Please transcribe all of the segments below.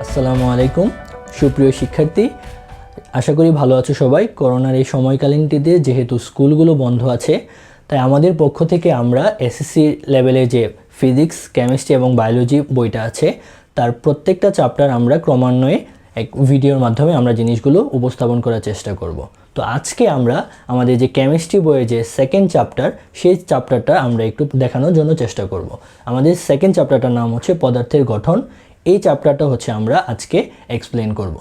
আসসালামু আলাইকুম সুপ্রিয় শিক্ষার্থী, আশা করি ভালো আছো সবাই। করোনার এই সময়কালীনটিতে যেহেতু স্কুলগুলো বন্ধ আছে, তাই আমাদের পক্ষ থেকে আমরা এসএসসি লেভেলে যে ফিজিক্স, কেমিস্ট্রি এবং বায়োলজি বইটা আছে তার প্রত্যেকটা চ্যাপ্টার আমরা ক্রমান্বয়ে এক ভিডিওর মাধ্যমে আমরা জিনিসগুলো উপস্থাপন করার চেষ্টা করব। তো আজকে আমরা আমাদের যে কেমিস্ট্রি বইয়ের যে সেকেন্ড চ্যাপ্টার, সেই চ্যাপ্টারটা আমরা একটু দেখানোর জন্য চেষ্টা করব। আমাদের সেকেন্ড চ্যাপ্টারটার নাম হচ্ছে পদার্থের গঠন। এই চ্যাপ্টারটা হচ্ছে আমরা আজকে এক্সপ্লেন করব।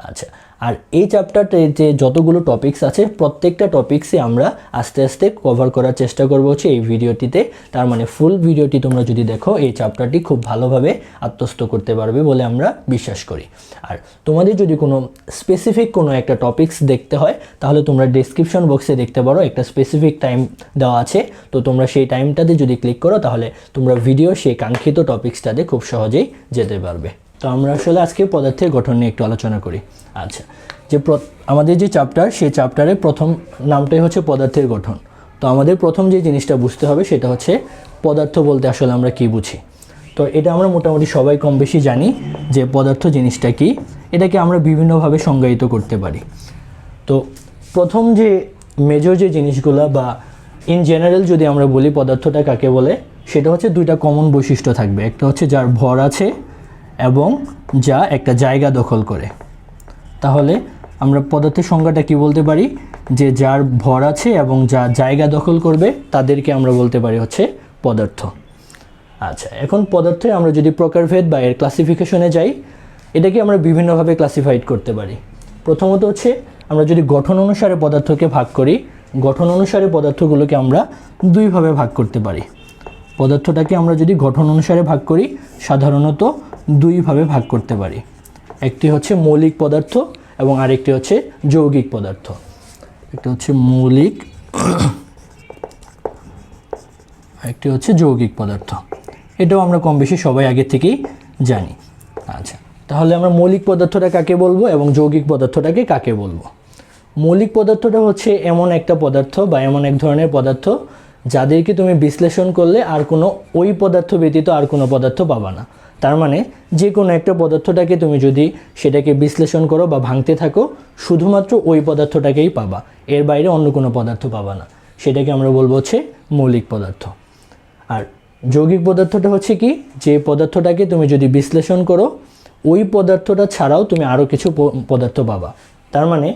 আচ্ছা, আর এই চ্যাপ্টারতে যে যতগুলো টপিকস আছে প্রত্যেকটা টপিক্সই আমরা আস্তে আস্তে কভার করার চেষ্টা করব হচ্ছে এই ভিডিওটিতে। তার মানে ফুল ভিডিওটি তোমরা যদি দেখো এই চ্যাপ্টারটি খুব ভালোভাবে আত্মস্থ করতে পারবে বলে আমরা বিশ্বাস করি। আর তোমাদের যদি কোনো স্পেসিফিক কোনো একটা টপিক্স দেখতে হয় তাহলে তোমরা ডেসক্রিপশন বক্সে দেখতে পারো, একটা স্পেসিফিক টাইম দেওয়া আছে। তো তোমরা সেই টাইমটাতে যদি ক্লিক করো তাহলে তোমরা ভিডিও সেই কাঙ্ক্ষিত টপিক্সটাতে খুব সহজেই যেতে পারবে। তো আমরা আসলে আজকে পদার্থের গঠন নিয়ে একটু আলোচনা করি। আচ্ছা, যে আমাদের যে চ্যাপ্টার, সেই চ্যাপ্টারের প্রথম নামটাই হচ্ছে পদার্থের গঠন। তো আমাদের প্রথম যে জিনিসটা বুঝতে হবে সেটা হচ্ছে পদার্থ বলতে আসলে আমরা কি বুঝি। তো এটা আমরা মোটামুটি সবাই কম বেশি জানি যে পদার্থ জিনিসটা কি। এটাকে আমরা বিভিন্নভাবে সংজ্ঞায়িত করতে পারি। তো প্রথম যে মেজর যে জিনিসগুলো বা ইন জেনারেল যদি আমরা বলি পদার্থটা কাকে বলে, সেটা হচ্ছে দুইটা কমন বৈশিষ্ট্য থাকবে। একটা হচ্ছে যার ভর আছে এবং যা একটা জায়গা দখল করে। তাহলে আমরা পদার্থের সংজ্ঞাটা কি বলতে পারি, যে যার ভর আছে এবং যা জায়গা দখল করবে তাদেরকে আমরা বলতে পারি হচ্ছে পদার্থ। আচ্ছা, এখন পদার্থে আমরা যদি প্রকারভেদ বা এর ক্লাসিফিকেশনে যাই, এটাকে আমরা বিভিন্নভাবে ক্লাসিফাইড করতে পারি। প্রথমত হচ্ছে আমরা যদি গঠন অনুসারে পদার্থকে ভাগ করি, গঠন অনুসারে পদার্থগুলোকে আমরা দুইভাবে ভাগ করতে পারি। পদার্থটাকে আমরা যদি গঠন অনুসারে ভাগ করি সাধারণত দুইভাবে ভাগ করতে পারি। একটি হচ্ছে মৌলিক পদার্থ এবং আরেকটি হচ্ছে যৌগিক পদার্থ। একটা হচ্ছে মৌলিক, আরেকটি হচ্ছে যৌগিক পদার্থ। এটাও আমরা কম বেশি সবাই আগে থেকেই জানি। আচ্ছা, তাহলে আমরা মৌলিক পদার্থটা কাকে বলবো এবং যৌগিক পদার্থটাকে কাকে বলবো। মৌলিক পদার্থটা হচ্ছে এমন একটা পদার্থ বা এমন এক ধরনের পদার্থ যাদেরকে তুমি বিশ্লেষণ করলে আর কোনো ওই পদার্থ ব্যতীত আর কোনো পদার্থ পাবা না। তার মানে যে কোনো একটা পদার্থটাকে তুমি যদি সেটাকে বিশ্লেষণ করো বা ভাঙতে থাকো, শুধুমাত্র ওই পদার্থটাকেই পাবা, এর বাইরে অন্য কোনো পদার্থ পাবা না। সেটাকে আমরা বলবো হচ্ছে মৌলিক পদার্থ। আর যৌগিক পদার্থটা হচ্ছে কি, যে পদার্থটাকে তুমি যদি বিশ্লেষণ করো ওই পদার্থটা ছাড়াও তুমি আরও কিছু পদার্থ পাবা। তার মানে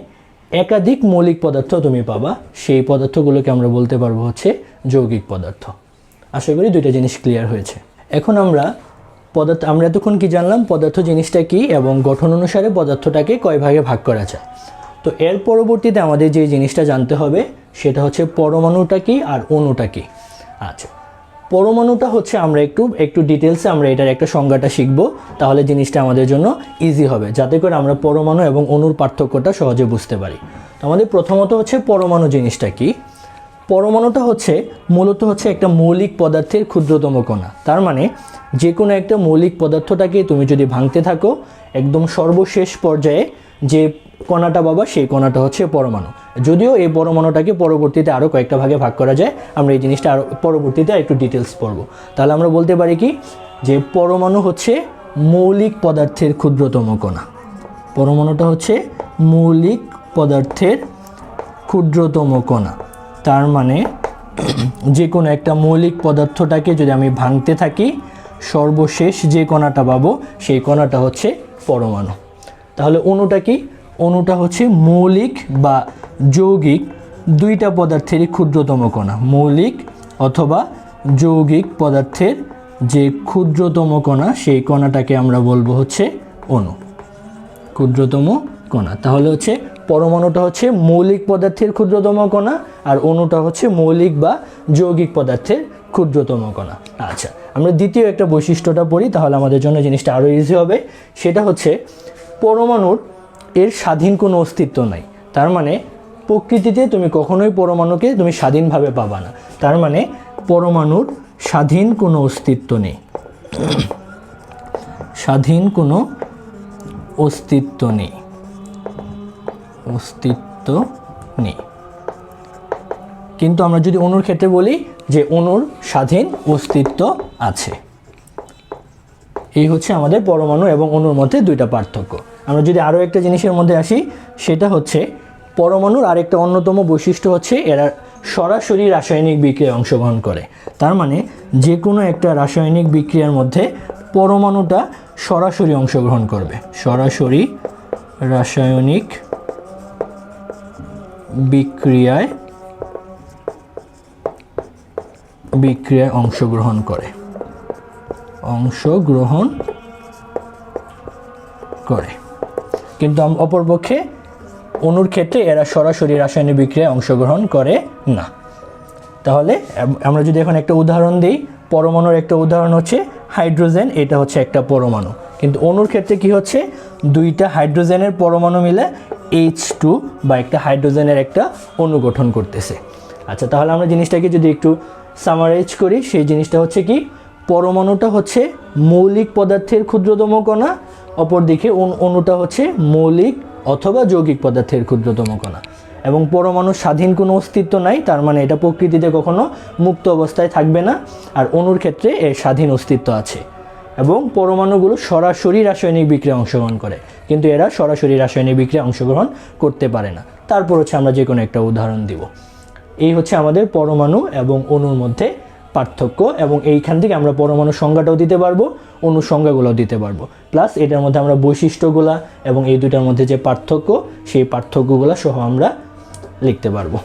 একাধিক মৌলিক পদার্থ তুমি পাবা, সেই পদার্থগুলোকে আমরা বলতে পারবো হচ্ছে যৌগিক পদার্থ। আশা করি দুইটা জিনিস ক্লিয়ার হয়েছে। এখন আমরা এতক্ষণ কি জানলাম, পদার্থ জিনিসটা কি এবং গঠন অনুসারে পদার্থটাকে কয় ভাগে ভাগ করা যায়। তো এর পরবর্তীতে আমাদের যে জিনিসটা জানতে হবে সেটা হচ্ছে পরমাণুটা কি আর অণুটা কি। আচ্ছা, পরমাণুটা হচ্ছে আমরা একটু ডিটেলসে আমরা এটার একটা সংজ্ঞাটা শিখব, তাহলে জিনিসটা আমাদের জন্য ইজি হবে, যাতে করে আমরা পরমাণু এবং অণুর পার্থক্যটা সহজে বুঝতে পারি। তো আমাদের প্রথমত হচ্ছে পরমাণু জিনিসটা কি। পরমাণুটা হচ্ছে মূলত হচ্ছে একটা মৌলিক পদার্থের ক্ষুদ্রতম কণা। তার মানে যে কোনো একটা মৌলিক পদার্থটাকে তুমি যদি ভাঙতে থাকো, একদম সর্বশেষ পর্যায়ে যে কণাটা পাবা সেই কণাটা হচ্ছে পরমাণু। যদিও এই পরমাণুটাকে পরবর্তীতে আরও কয়েকটা ভাগে ভাগ করা যায়, আমরা এই জিনিসটা আরও পরবর্তীতে একটু ডিটেলস পড়ব। তাহলে আমরা বলতে পারি কি, যে পরমাণু হচ্ছে মৌলিক পদার্থের ক্ষুদ্রতম কণা। পরমাণুটা হচ্ছে মৌলিক পদার্থের ক্ষুদ্রতম কণা। তার মানে যে কোনো একটা মৌলিক পদার্থটাকে যদি আমি ভাঙতে থাকি, সর্বশেষ যে কণাটা পাবো সেই কণাটা হচ্ছে পরমাণু। তাহলে অণুটা কি, অণুটা হচ্ছে মৌলিক বা যৌগিক দুইটা পদার্থেরই ক্ষুদ্রতম কণা। মৌলিক অথবা যৌগিক পদার্থের যে ক্ষুদ্রতম কণা সেই কণাটাকে আমরা বলবো হচ্ছে অণু, ক্ষুদ্রতম কণা। তাহলে হচ্ছে পরমাণুটা হচ্ছে মৌলিক পদার্থের ক্ষুদ্রতম কণা আর অণুটা হচ্ছে মৌলিক বা যৌগিক পদার্থের ক্ষুদ্রতম কণা। আচ্ছা, আমরা দ্বিতীয় একটা বৈশিষ্ট্যটা পড়ি, তাহলে আমাদের জন্য জিনিসটা আরও ইজি হবে। সেটা হচ্ছে পরমাণুর এর স্বাধীন কোনো অস্তিত্ব নাই। তার মানে প্রকৃতিতে তুমি কখনোই পরমাণুকে তুমি স্বাধীনভাবে পাবা না। তার মানে পরমাণুর স্বাধীন কোনো অস্তিত্ব নেই, স্বাধীন কোনো অস্তিত্ব নেই, অস্তিত্ব নেই। কিন্তু আমরা যদি অণুর ক্ষেত্রে বলি যে অণুর স্বাধীন অস্তিত্ব আছে। এই হচ্ছে আমাদের পরমাণু এবং অণুর মধ্যে দুইটা পার্থক্য। আমরা যদি আরও একটা জিনিসের মধ্যে আসি, সেটা হচ্ছে পরমাণুর আরেকটা অন্যতম বৈশিষ্ট্য হচ্ছে এরা সরাসরি রাসায়নিক বিক্রিয়ায় অংশগ্রহণ করে। তার মানে যে কোনো একটা রাসায়নিক বিক্রিয়ার মধ্যে পরমাণুটা সরাসরি অংশগ্রহণ করবে, সরাসরি রাসায়নিক বিক্রিয়ায় অংশগ্রহণ করে, কিন্তু অপরপক্ষে অণুর ক্ষেত্রে এরা সরাসরি রাসায়নিক বিক্রিয়ায় অংশগ্রহণ করে না। তাহলে আমরা যদি এখন একটা উদাহরণ দিই, পরমাণুর একটা উদাহরণ হচ্ছে হাইড্রোজেন, এটা হচ্ছে একটা পরমাণু, কিন্তু অণুর ক্ষেত্রে কি হচ্ছে, দুইটা হাইড্রোজেনের পরমাণু মিলে H2 বা একটা হাইড্রোজেনের একটা অণু গঠন করতেছে। আচ্ছা, তাহলে আমরা জিনিসটাকে যদি একটু সামারাইজ করি, সেই জিনিসটা হচ্ছে কি, পরমাণুটা হচ্ছে মৌলিক পদার্থের ক্ষুদ্রতম কণা, অপরদিকে অণুটা হচ্ছে মৌলিক অথবা যৌগিক পদার্থের ক্ষুদ্রতম কণা, এবং পরমাণুর স্বাধীন কোনো অস্তিত্ব নাই, তার মানে এটা প্রকৃতিতে কখনো মুক্ত অবস্থায় থাকবে না। আর অণুর ক্ষেত্রে এর স্বাধীন অস্তিত্ব আছে, এবং পরমাণুগুলো সরাসরি রাসায়নিক বিক্রিয়ায় অংশগ্রহণ করে, কিন্তু এরা সরাসরি রাসায়নিক বিক্রিয়ায় অংশগ্রহণ করতে পারে না। তারপর হচ্ছে আমরা যে কোনো একটা উদাহরণ দিব। এই হচ্ছে আমাদের পরমাণু এবং অণুর মধ্যে পার্থক্য, এবং এইখান থেকে আমরা পরমাণু সংজ্ঞাটাও দিতে পারবো, অণু সংজ্ঞাগুলোও দিতে পারবো, প্লাস এটার মধ্যে আমরা বৈশিষ্ট্যগুলা এবং এই দুটার মধ্যে যে পার্থক্য, সেই পার্থক্যগুলো সহ আমরা লিখতে পারবো।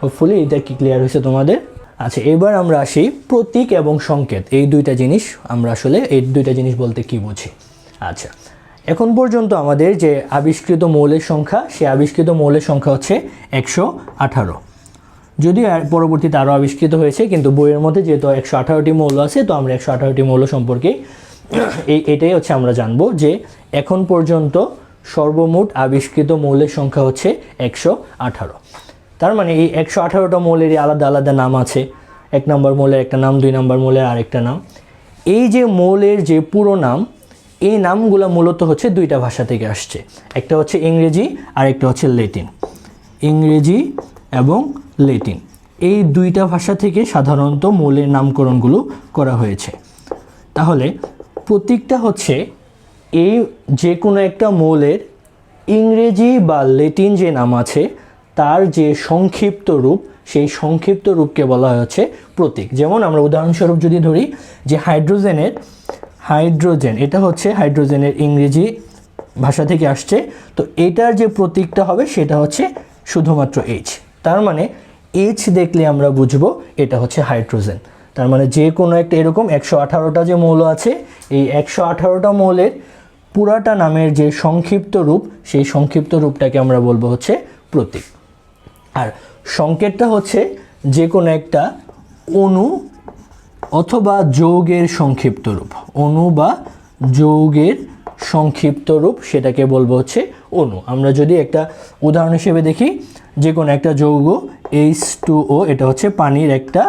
হোপফুলি এটা কি ক্লিয়ার হয়েছে তোমাদের? আচ্ছা, এবার আমরা আসি প্রতীক এবং সংকেত, এই দুইটা জিনিস আমরা আসলে এই দুইটা জিনিস বলতে কি বুঝি। আচ্ছা, এখন পর্যন্ত আমাদের যে আবিষ্কৃত মৌলের সংখ্যা, সেই আবিষ্কৃত মৌলের সংখ্যা হচ্ছে 118। যদিও পরবর্তীতে আরও আবিষ্কৃত হয়েছে, কিন্তু বইয়ের মধ্যে যেহেতু 118টি মৌল আছে, তো আমরা 118টি মৌল সম্পর্কে এটাই হচ্ছে আমরা জানবো যে এখন পর্যন্ত সর্বমোট আবিষ্কৃত মৌলের সংখ্যা হচ্ছে 118। তার মানে এই 118টা মৌলেরই আলাদা আলাদা নাম আছে, 1 নম্বর মৌলের একটা নাম, 2 নম্বর মৌলের আরেকটা নাম। এই যে মৌলের যে পুরো নাম, এই নামগুলো মূলত হচ্ছে দুইটা ভাষা থেকে আসছে, একটা হচ্ছে ইংরেজি আর একটা হচ্ছে ল্যাটিন। ইংরেজি এবং ল্যাটিন এই দুইটা ভাষা থেকে সাধারণত মৌলের নামকরণগুলো করা হয়েছে। তাহলে প্রতীকটা হচ্ছে এই যে কোনো একটা মৌলের ইংরেজি বা ল্যাটিন যে নাম আছে তার যে সংক্ষিপ্ত রূপ, সেই সংক্ষিপ্ত রূপকে বলা হচ্ছে প্রতীক। যেমন আমরা উদাহরণস্বরূপ যদি ধরি যে হাইড্রোজেন, এটা হচ্ছে হাইড্রোজেনের ইংরেজি ভাষা থেকে আসছে, তো এটার যে প্রতীকটা হবে সেটা হচ্ছে শুধুমাত্র H। তার মানে H দেখলে আমরা বুঝবো এটা হচ্ছে হাইড্রোজেন। তার মানে যে কোনো একটা এরকম 118টা যে মৌল আছে, এই 118টা মৌলের পুরাটা নামের যে সংক্ষিপ্ত রূপ, সেই সংক্ষিপ্ত রূপটাকে আমরা বলবো হচ্ছে প্রতীক। আর সংকেতটা হচ্ছে যে কোনো একটা অণু অথবা যৌগের সংক্ষিপ্ত রূপ, অণু বা যৌগের সংক্ষিপ্ত রূপ, সেটাকে বলবো হচ্ছে অণু। আমরা যদি একটা উদাহরণ হিসেবে দেখি, যে কোনো একটা যৌগ H2O, এটা হচ্ছে পানির একটা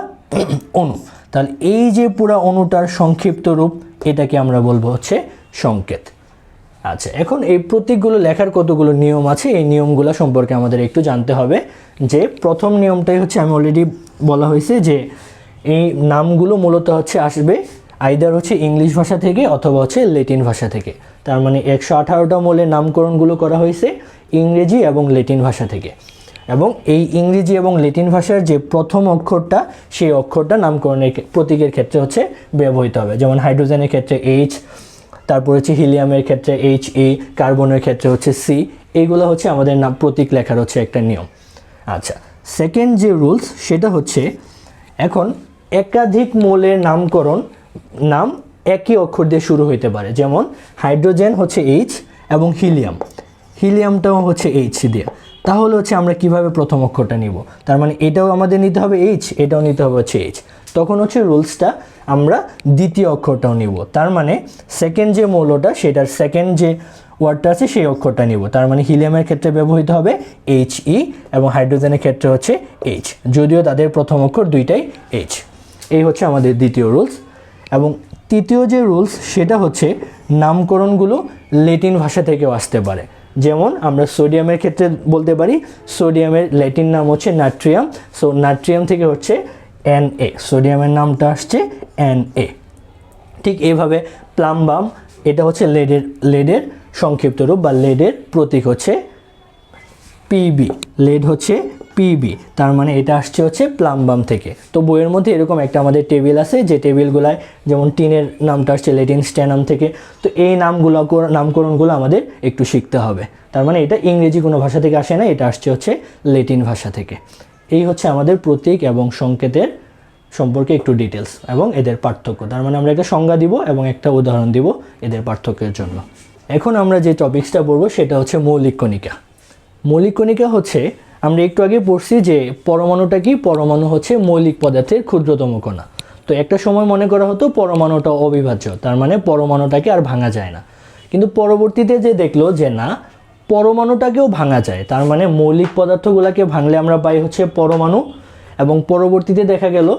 অণু, তাহলে এই যে পুরো অণুটার সংক্ষিপ্ত রূপ, এটাকে আমরা বলবো হচ্ছে সংকেত। আচ্ছা, এখন এই প্রতীকগুলো লেখার কতগুলো নিয়ম আছে, এই নিয়মগুলো সম্পর্কে আমাদের একটু জানতে হবে। যে প্রথম নিয়মটাই হচ্ছে, আমি অলরেডি বলা হয়েছে যে এই নামগুলো মূলত হচ্ছে আসবে আইদার হচ্ছে ইংলিশ ভাষা থেকে অথবা হচ্ছে ল্যাটিন ভাষা থেকে। তার মানে 118টা মৌলের নামকরণগুলো করা হয়েছে ইংরেজি এবং ল্যাটিন ভাষা থেকে, এবং এই ইংরেজি এবং ল্যাটিন ভাষার যে প্রথম অক্ষরটা, সেই অক্ষরটা নামকরণের প্রতীকের ক্ষেত্রে হচ্ছে ব্যবহৃত হবে। যেমন হাইড্রোজেনের ক্ষেত্রে H, তারপর হচ্ছে হিলিয়ামের ক্ষেত্রে HE, কার্বনের ক্ষেত্রে হচ্ছে C। এইগুলো হচ্ছে আমাদের নাম প্রতীক লেখার হচ্ছে একটা নিয়ম। আচ্ছা, সেকেন্ড যে রুলস, সেটা হচ্ছে এখন একাধিক মৌলের নামকরণ নাম একই অক্ষর দিয়ে শুরু হইতে পারে। যেমন হাইড্রোজেন হচ্ছে H এবং হিলিয়ামটাও হচ্ছে H দিয়ে। তাহলে হচ্ছে আমরা কিভাবে প্রথম অক্ষরটা নিব? তার মানে এটাও আমাদের নিতে হবে H, এটাও নিতে হবে হচ্ছে H। তখন হচ্ছে রুলসটা আমরা দ্বিতীয় অক্ষরটাও নিব। তার মানে সেকেন্ড যে মৌলটা, সেটার সেকেন্ড যে ওয়ার্ডটা আছে সেই অক্ষরটা নিব। তার মানে হিলিয়ামের ক্ষেত্রে ব্যবহৃত হবে HE এবং হাইড্রোজেনের ক্ষেত্রে হচ্ছে H, যদিও তাদের প্রথম অক্ষর দুইটাই H। এই হচ্ছে আমাদের দ্বিতীয় রুলস। এবং তৃতীয় যে রুলস, সেটা হচ্ছে নামকরণগুলো ল্যাটিন ভাষা থেকেও আসতে পারে। যেমন আমরা সোডিয়ামের ক্ষেত্রে বলতে পারি সোডিয়ামের ল্যাটিন নাম হচ্ছে নাট্রিয়াম, সো নাট্রিয়াম থেকে হচ্ছে Na, সোডিয়ামের নামটা আসছে Na। ঠিক এইভাবে প্লাম্বাম, এটা হচ্ছে লেডের সংক্ষিপ্ত রূপ বা লেডের প্রতীক হচ্ছে পিবি, লেড হচ্ছে পিবি, তার মানে এটা আসছে হচ্ছে প্লাম্বাম থেকে। তো বইয়ের মধ্যে এরকম একটা আমাদের টেবিল আছে, যে টেবিলগুলায় যেমন টিনের নামটা আসছে ল্যাটিন স্ট্যানাম থেকে। তো এই নামকরণগুলো আমাদের একটু শিখতে হবে। তার মানে এটা ইংরেজি কোনো ভাষা থেকে আসে না, এটা আসছে হচ্ছে ল্যাটিন ভাষা থেকে। এই হচ্ছে আমাদের প্রতীক এবং সংকেতের সম্পর্কে একটু ডিটেলস এবং এদের পার্থক্য। তার মানে আমরা একটা সংজ্ঞা দিব এবং একটা উদাহরণ দিব এদের পার্থক্যের জন্য। এখন আমরা যে টপিক্সটা পড়বো সেটা হচ্ছে মৌলিক কণিকা। মৌলিক কণিকা হচ্ছে, আমরা একটু আগে পড়ছি যে পরমাণুটা কি, পরমাণু হচ্ছে মৌলিক পদার্থের ক্ষুদ্রতম কণা। তো একটা সময় মনে করা হতো পরমাণুটা অবিভাজ্য, তার মানে পরমাণুটাকে আর ভাঙা যায় না। কিন্তু পরবর্তীতে যে দেখলো যে না, পরমাণুটাকেও ভাঙা যায়, তার মানে মৌলিক পদার্থগুলোকে ভাঙলে আমরা পাই হচ্ছে পরমাণু। এবং পরবর্তীতে দেখা গেল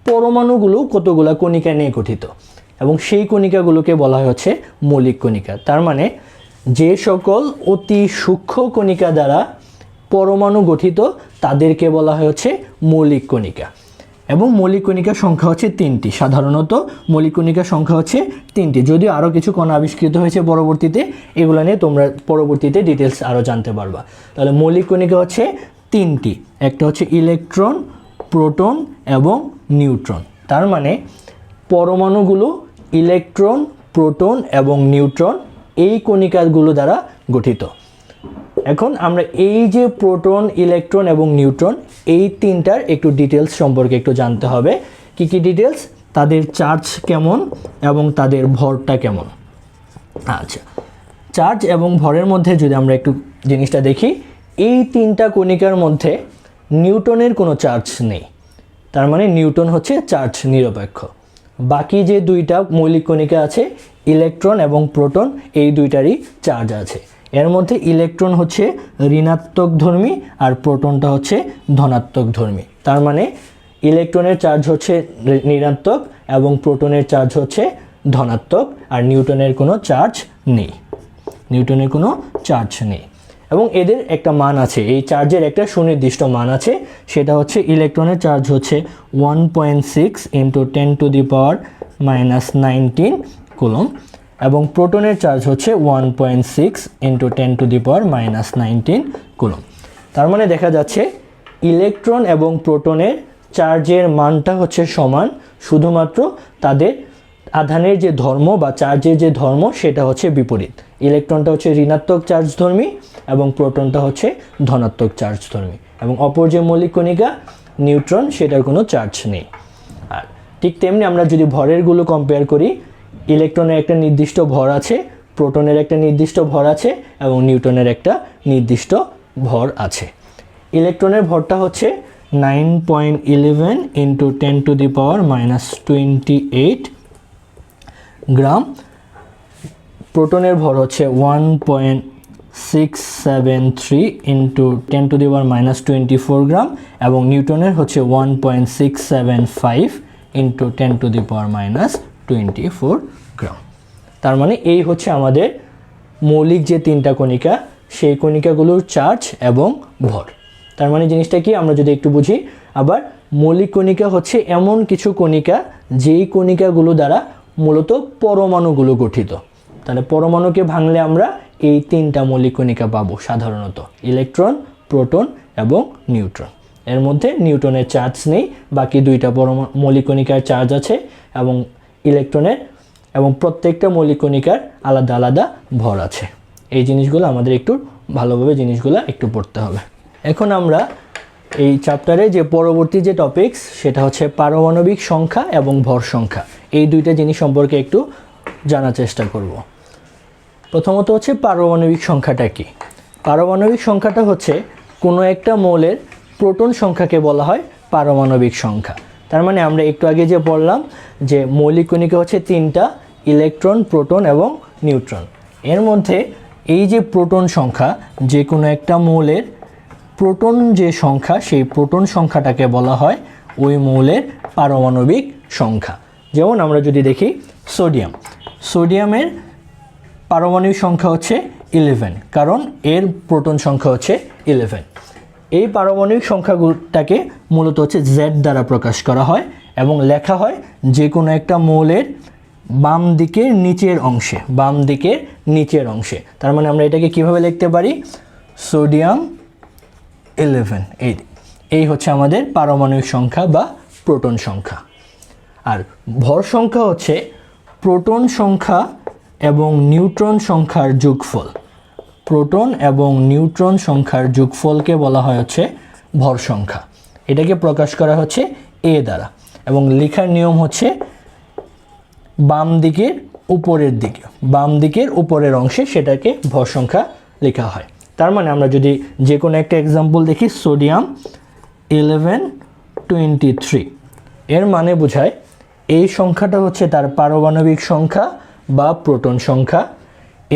পরমাণুগুলো কতগুলা কণিকা নিয়ে গঠিত, এবং সেই কণিকাগুলোকে বলা হয় হচ্ছে মৌলিক কণিকা। তার মানে যে সকল অতি সূক্ষ্ম কণিকা দ্বারা পরমাণু গঠিত তাদেরকে বলা হয় হচ্ছে মৌলিক কণিকা। এবং মৌলিক কণিকার সংখ্যা হচ্ছে 3টি। সাধারণত মৌলিক কণিকার সংখ্যা হচ্ছে 3টি, যদিও আরও কিছু কণা আবিষ্কৃত হয়েছে পরবর্তীতে, এগুলো নিয়ে তোমরা পরবর্তীতে ডিটেলস আরও জানতে পারবা। তাহলে মৌলিক কণিকা হচ্ছে 3টি, একটা হচ্ছে ইলেকট্রন, প্রোটন এবং নিউট্রন। তার মানে পরমাণুগুলো ইলেকট্রন, প্রোটন এবং নিউট্রন এই কণিকাগুলো দ্বারা গঠিত। এখন আমরা এই যে প্রোটন, ইলেকট্রন এবং নিউট্রন, এই তিনটার একটু ডিটেলস সম্পর্কে একটু জানতে হবে। কি কি ডিটেলস? তাদের চার্জ কেমন এবং তাদের ভরটা কেমন। আচ্ছা, চার্জ এবং ভরের মধ্যে যদি আমরা একটু জিনিসটা দেখি, এই তিনটা কণিকার মধ্যে নিউটনের কোনো চার্জ নেই, তার মানে নিউটন হচ্ছে চার্জ নিরপেক্ষ। বাকি যে দুইটা মৌলিক কণিকা আছে, ইলেকট্রন এবং প্রোটন, এই দুইটারই চার্জ আছে। এর মধ্যে ইলেকট্রন হচ্ছে ঋণাত্মক ধর্মী আর প্রোটনটা হচ্ছে ধনাত্মক ধর্মী। তার মানে ইলেকট্রনের চার্জ হচ্ছে ঋণাত্মক এবং প্রোটনের চার্জ হচ্ছে ধনাত্মক, আর নিউটনের কোনো চার্জ নেই, নিউটনের কোনো চার্জ নেই। এবং এদের একটা মান আছে, এই চার্জের একটা সুনির্দিষ্ট মান আছে, সেটা হচ্ছে ইলেকট্রনের চার্জ হচ্ছে 1.6 × 10⁻⁻19 কুলম্ব এবং প্রোটনের চার্জ হচ্ছে 1.6 × 10⁻⁻19 কুলম্ব। তার মানে দেখা যাচ্ছে ইলেকট্রন এবং প্রোটনের চার্জের মানটা হচ্ছে সমান, শুধুমাত্র তাদের আধানের যে ধর্ম বা চার্জের যে ধর্ম সেটা হচ্ছে বিপরীত। ইলেকট্রনটা হচ্ছে ঋণাত্মক চার্জধর্মী এবং প্রোটনটা হচ্ছে ধনাত্মক চার্জধর্মী। এবং অপর যে মৌলিক কণিকা নিউট্রন, সেটার কোনো চার্জ নেই। আর ঠিক তেমনি আমরা যদি ভরেরগুলো কম্পেয়ার করি, ইলেকট্রনের একটা নির্দিষ্ট ভর আছে, প্রোটনের একটা নির্দিষ্ট ভর আছে এবং নিউটনের একটা নির্দিষ্ট ভর আছে। ইলেকট্রনের ভরটা হচ্ছে 9.11 × 10⁻⁻28 গ্রাম, প্রোটনের ভর হচ্ছে 1.673 × 10⁻⁻24 গ্রাম এবং নিউটনের হচ্ছে 1.675 × 10⁻⁻24 গ্রাম। তার মানে এই হচ্ছে আমাদের মৌলিক যে তিনটা কণিকা, সেই কণিকাগুলোর চার্জ এবং ভর। তার মানে জিনিসটা কি আমরা যদি একটু বুঝি। আবার মৌলিক কণিকা হচ্ছে এমন কিছু কণিকা যেই কণিকাগুলো দ্বারা মূলত পরমাণুগুলো গঠিত। তাহলে পরমাণুকে ভাঙলে আমরা এই তিনটা মৌলিক কণিকা পাবো সাধারণত, ইলেকট্রন, প্রোটন এবং নিউট্রন। এর মধ্যে নিউটনের চার্জ নেই, বাকি দুইটা মৌলিক কণিকার চার্জ আছে এবং ইলেকট্রনের এবং প্রত্যেকটা মৌলিক কণিকার আলাদা আলাদা ভর আছে। এই জিনিসগুলো আমাদের একটু ভালোভাবে জিনিসগুলো একটু পড়তে হবে। এখন আমরা এই চ্যাপ্টারে যে পরবর্তী যে টপিকস সেটা হচ্ছে পারমাণবিক সংখ্যা এবং ভর সংখ্যা, এই দুইটা জিনিস সম্পর্কে একটু জানার চেষ্টা করব। প্রথমত হচ্ছে পারমাণবিক সংখ্যাটা কি। পারমাণবিক সংখ্যাটা হচ্ছে কোনো একটা মৌলের প্রোটন সংখ্যাকে বলা হয় পারমাণবিক সংখ্যা। তার মানে আমরা একটু আগে যে বললাম যে মৌলিক কণিকা হচ্ছে তিনটা, ইলেকট্রন, প্রোটন এবং নিউট্রন। এর মধ্যে এই যে প্রোটন সংখ্যা, যে কোনো একটা মৌলের প্রোটন যে সংখ্যা, সেই প্রোটন সংখ্যাটাকে বলা হয় ওই মৌলের পারমাণবিক সংখ্যা। যেমন আমরা যদি দেখি সোডিয়ামের পারমাণবিক সংখ্যা হচ্ছে 11, কারণ এর প্রোটন সংখ্যা হচ্ছে 11। এই পারমাণবিক সংখ্যাগুলোটাকে মূলত হচ্ছে Z দ্বারা প্রকাশ করা হয় এবং লেখা হয় যে কোনো একটা মৌলের বাম দিকের নিচের অংশে, বাম দিকের নিচের অংশে। তার মানে আমরা এটাকে কিভাবে লিখতে পারি, সোডিয়াম 11। এই হচ্ছে আমাদের পারমাণবিক সংখ্যা বা প্রোটন সংখ্যা। আর ভর সংখ্যা হচ্ছে প্রোটন সংখ্যা এবং নিউট্রন সংখ্যার যোগফল। প্রোটন এবং নিউট্রন সংখ্যার যোগফলকে বলা হয় হচ্ছে ভর সংখ্যা। এটাকে প্রকাশ করা হচ্ছে এ দ্বারা, এবং লেখার নিয়ম হচ্ছে বাম দিকের উপরের দিকে, বাম দিকের উপরের অংশে সেটাকে ভর সংখ্যা লেখা হয়। তার মানে আমরা যদি যে কোনো একটা এক্সাম্পল দেখি, সোডিয়াম 1123, এর মানে বোঝায় এই সংখ্যাটা হচ্ছে তার পারমাণবিক সংখ্যা বা প্রোটন সংখ্যা,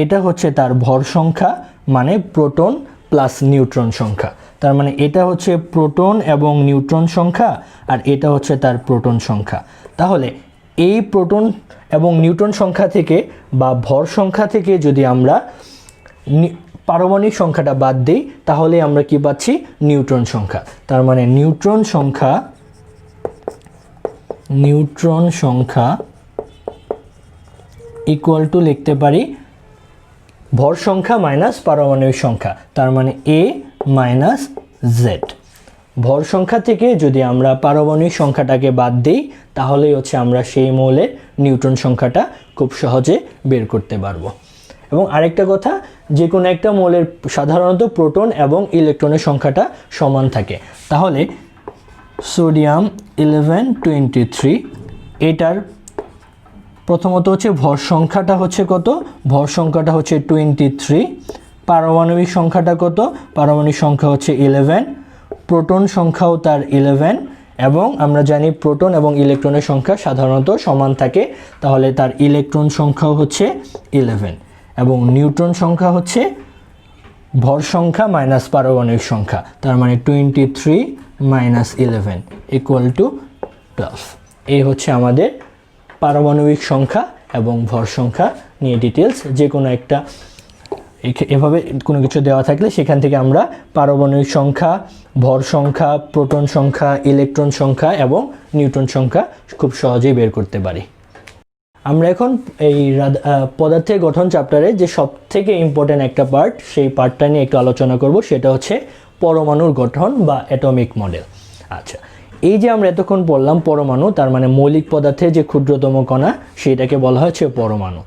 এটা হচ্ছে তার ভর সংখ্যা মানে প্রোটন প্লাস নিউট্রন সংখ্যা। তার মানে এটা হচ্ছে প্রোটন এবং নিউট্রন সংখ্যা, আর এটা হচ্ছে তার প্রোটন সংখ্যা। তাহলে এই প্রোটন এবং নিউট্রন সংখ্যা থেকে বা ভর সংখ্যা থেকে যদি আমরা পারমাণবিক সংখ্যাটা বাদ দিই, তাহলে আমরা কি পাচ্ছি, নিউট্রন সংখ্যা। তার মানে নিউট্রন সংখ্যা ইকুয়াল টু লিখতে পারি ভর সংখ্যা মাইনাস পারমাণবিক সংখ্যা। তার মানে a মাইনাস জেড। ভর সংখ্যা থেকে যদি আমরা পারমাণবিক সংখ্যাটাকে বাদ দিই, তাহলেই হচ্ছে আমরা সেই মৌলের নিউট্রন সংখ্যাটা খুব সহজে বের করতে পারবো। এবং আরেকটা কথা, যে কোনো একটা মৌলের সাধারণত প্রোটন এবং ইলেকট্রনের সংখ্যাটা সমান থাকে। তাহলে সোডিয়াম 1123, এটার প্রথমত হচ্ছে ভর সংখ্যাটা হচ্ছে কত, ভর সংখ্যাটা হচ্ছে 23, পারমাণবিক সংখ্যাটা কত, পারমাণবিক সংখ্যা হচ্ছে 11, প্রোটন সংখ্যাও তার 11, এবং আমরা জানি প্রোটন এবং ইলেকট্রনের সংখ্যা সাধারণত সমান থাকে, তাহলে তার ইলেকট্রন সংখ্যাও হচ্ছে 11, এবং নিউট্রন সংখ্যা হচ্ছে ভর সংখ্যা মাইনাস পারমাণবিক সংখ্যা। তার মানে 23 মাইনাস 11 ইকুয়াল টু 12। এই হচ্ছে আমাদের পারমাণবিক সংখ্যা এবং ভর সংখ্যা নিয়ে ডিটেলস। যে কোনো একটা এভাবে কোনো কিছু দেওয়া থাকলে সেখান থেকে আমরা পারমাণবিক সংখ্যা, ভর সংখ্যা, প্রোটন সংখ্যা, ইলেকট্রন সংখ্যা এবং নিউট্রন সংখ্যা খুব সহজেই বের করতে পারি। আমরা এখন এই পদার্থের গঠন চ্যাপ্টারে যে সবথেকে ইম্পর্ট্যান্ট একটা পার্ট, সেই পার্টটা নিয়ে একটু আলোচনা করব, সেটা হচ্ছে পরমাণুর গঠন বা অ্যাটমিক মডেল। আচ্ছা, এই যে আমরা এতক্ষণ বললাম পরমাণু, তার মানে মৌলিক পদার্থের যে ক্ষুদ্রতম কণা, সেটাকে বলা হচ্ছে পরমাণু।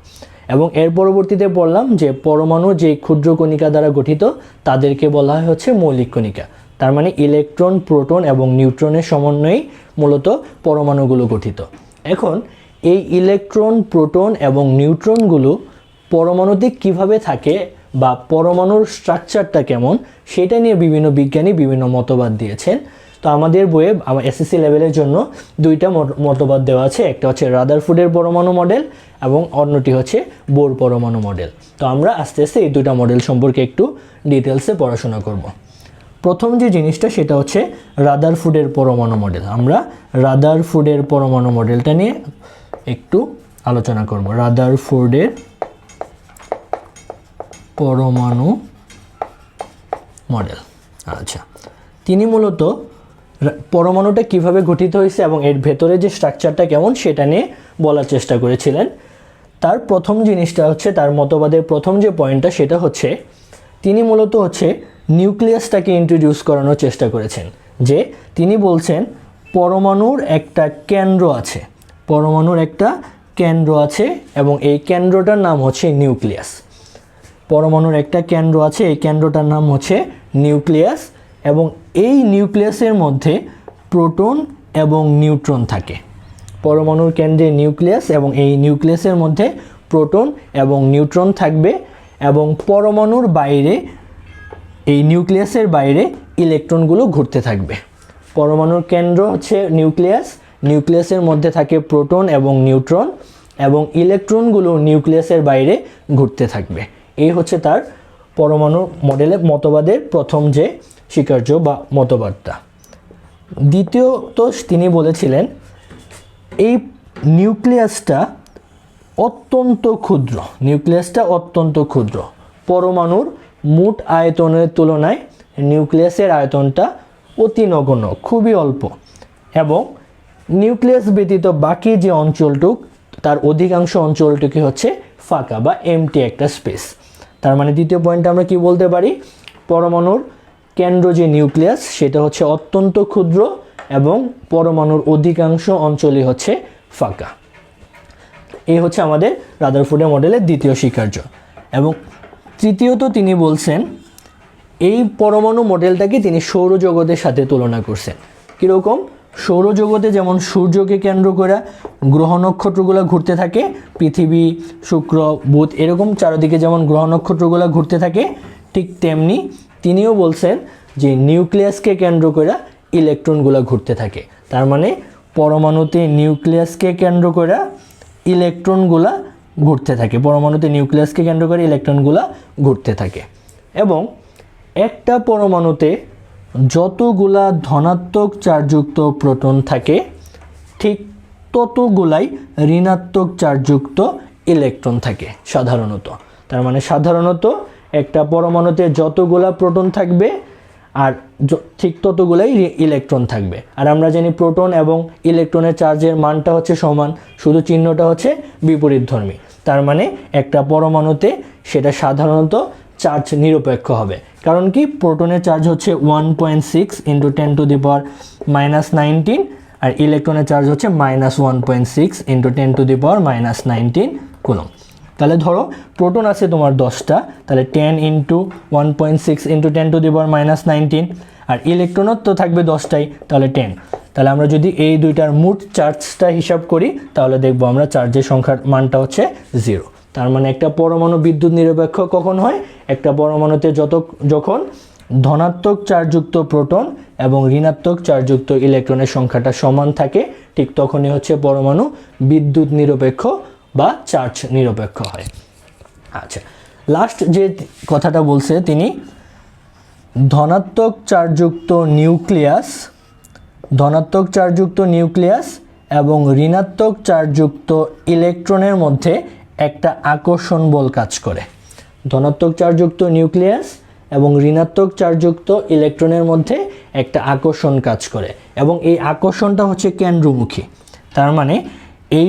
এবং এর পরবর্তীতে বললাম যে পরমাণু যে ক্ষুদ্র কণিকা দ্বারা গঠিত, তাদেরকে বলা হয় হচ্ছে মৌলিক কণিকা। তার মানে ইলেকট্রন, প্রোটন এবং নিউট্রনের সমন্বয়েই মূলত পরমাণুগুলো গঠিত। এখন এই ইলেকট্রন, প্রোটন এবং নিউট্রনগুলো পরমাণুতে কিভাবে থাকে বা পরমাণুর স্ট্রাকচারটা কেমন, সেটা নিয়ে বিভিন্ন বিজ্ঞানী বিভিন্ন মতবাদ দিয়েছেন। তো আমাদের বইয়ে আমার এসএসসি লেভেলের জন্য দুইটা মতবাদ দেওয়া আছে, একটা হচ্ছে রাদারফোর্ডের পরমাণু মডেল এবং অন্যটি হচ্ছে বোর পরমাণু মডেল। তো আমরা আস্তে আস্তে এই দুইটা মডেল সম্পর্কে একটু ডিটেলসে পড়াশোনা করব। প্রথম যে জিনিসটা সেটা হচ্ছে রাদারফোর্ডের পরমাণু মডেল। আমরা রাদারফোর্ডের পরমাণু মডেলটা নিয়ে একটু আলোচনা করব। রাদারফোর্ডের পরমাণু মডেল। আচ্ছা, তিনি মূলত পরমাণুটা কিভাবে গঠিত হয়েছে এবং এর ভেতরে যে স্ট্রাকচারটা কেমন সেটা নিয়ে বলার চেষ্টা করেছিলেন। তার প্রথম জিনিসটা হচ্ছে, তার মতবাদের প্রথম যে পয়েন্টটা সেটা হচ্ছে, তিনি মূলত হচ্ছে নিউক্লিয়াসটাকে ইন্ট্রোডিউস করানোর চেষ্টা করেছেন। যে তিনি বলছেন পরমাণুর একটা কেন্দ্র আছে, পরমাণুর একটা কেন্দ্র আছে এবং এই কেন্দ্রটার নাম হচ্ছে নিউক্লিয়াস। পরমাণুর একটা কেন্দ্র আছে, এই কেন্দ্রটার নাম হচ্ছে নিউক্লিয়াস, এবং এই নিউক্লিয়াসের মধ্যে প্রোটন এবং নিউট্রন থাকে। পরমাণুর কেন্দ্রে নিউক্লিয়াস এবং এই নিউক্লিয়াসের মধ্যে প্রোটন এবং নিউট্রন থাকবে, এবং পরমাণুর বাইরে, এই নিউক্লিয়াসের বাইরে ইলেকট্রনগুলো ঘুরতে থাকবে। পরমাণুর কেন্দ্র হচ্ছে নিউক্লিয়াস, নিউক্লিয়াসের মধ্যে থাকে প্রোটন এবং নিউট্রন, এবং ইলেকট্রনগুলো নিউক্লিয়াসের বাইরে ঘুরতে থাকবে। এই হচ্ছে তার পরমাণু মডেলের মতবাদের প্রথম যে স্বীকার্য বা মতবাদটা। দ্বিতীয়ত তিনি বলেছিলেন এই নিউক্লিয়াসটা অত্যন্ত ক্ষুদ্র, নিউক্লিয়াসটা অত্যন্ত ক্ষুদ্র। পরমাণুর মোট আয়তনের তুলনায় নিউক্লিয়াসের আয়তনটা অতি নগণ্য, খুবই অল্প, এবং নিউক্লিয়াস ব্যতীত বাকি যে অঞ্চলটুক তার অধিকাংশ অঞ্চলটুকু হচ্ছে ফাঁকা বা এমটি একটা স্পেস। তার মানে দ্বিতীয় পয়েন্টে আমরা কি বলতে পারি, পরমাণুর কেন্দ্র যে নিউক্লিয়াস সেটা হচ্ছে অত্যন্ত ক্ষুদ্র এবং পরমাণুর অধিকাংশ অঞ্চলই হচ্ছে ফাঁকা। এই হচ্ছে আমাদের রাদারফোর্ডের মডেলের দ্বিতীয় স্বীকার্য। এবং তৃতীয়ত তিনি বলছেন এই পরমাণু মডেলটাকে তিনি সৌরজগতের সাথে তুলনা করছেন। কীরকম, সৌরজগতে যেমন সূর্যকে কেন্দ্র করে গ্রহ নক্ষত্রগুলো ঘুরতে থাকে, পৃথিবী, শুক্র, বুধ এরকম চারদিকে যেমন গ্রহ নক্ষত্রগুলো ঘুরতে থাকে, ঠিক তেমনি তিনিও বলছেন যে নিউক্লিয়াসকে কেন্দ্র করে ইলেকট্রনগুলো ঘুরতে থাকে। তার মানে পরমাণুতে নিউক্লিয়াসকে কেন্দ্র করে ইলেকট্রনগুলা ঘুরতে থাকে, পরমাণুতে নিউক্লিয়াসকে কেন্দ্র করে ইলেকট্রনগুলা ঘুরতে থাকে। এবং একটা পরমাণুতে যতগুলা ধনাত্মক চার্জযুক্ত প্রোটন থাকে ঠিক ততগুলাই ঋণাত্মক চার্জযুক্ত ইলেকট্রন থাকে সাধারণত। তার মানে সাধারণত একটা পরমাণুতে যতগুলা প্রোটন থাকবে আর ঠিক ততগুলাই ইলেকট্রন থাকবে। আর আমরা জানি প্রোটন এবং ইলেকট্রনের চার্জের মানটা হচ্ছে সমান, শুধু চিহ্নটা হচ্ছে বিপরীতধর্মী। তার মানে একটা পরমাণুতে সেটা সাধারণত চার্জ নিরপেক্ষ হবে। কারণ কি, প্রোটনের চার্জ হচ্ছে 1.6 × 10⁻⁻19 আর ইলেকট্রনের চার্জ হচ্ছে -1.6 × 10⁻⁻19 কুলম্ব। তাহলে ধরো প্রোটন আছে তোমার 10টা, তাহলে 10 × 1.6 × 10⁻⁻19 আর ইলেকট্রনও তো থাকবে 10টাই, তাহলে 10। তাহলে আমরা যদি এই দুইটার মোট চার্জটা হিসাব করি তাহলে দেখবো আমরা চার্জের সংখ্যার মানটা হচ্ছে 0। তার মানে একটা পরমাণু বিদ্যুৎ নিরপেক্ষ কখন হয়, একটা পরমাণুতে যখন ধনাত্মক চার্জযুক্ত প্রোটন এবং ঋণাত্মক চার্জযুক্ত ইলেকট্রনের সংখ্যাটা সমান থাকে, ঠিক তখনই হচ্ছে পরমাণু বিদ্যুৎ নিরপেক্ষ বা চার্জ নিরপেক্ষ হয়। আচ্ছা, লাস্ট যে কথাটা বলছে তিনি, ধনাত্মক চার্জযুক্ত নিউক্লিয়াস এবং ঋণাত্মক চার্জযুক্ত ইলেকট্রনের মধ্যে একটা আকর্ষণ বল কাজ করে। ধনাত্মক চার্জযুক্ত নিউক্লিয়াস এবং ঋণাত্মক চার্জযুক্ত ইলেকট্রনের মধ্যে একটা আকর্ষণ কাজ করে এবং এই আকর্ষণটা হচ্ছে কেন্দ্রমুখী। তার মানে এই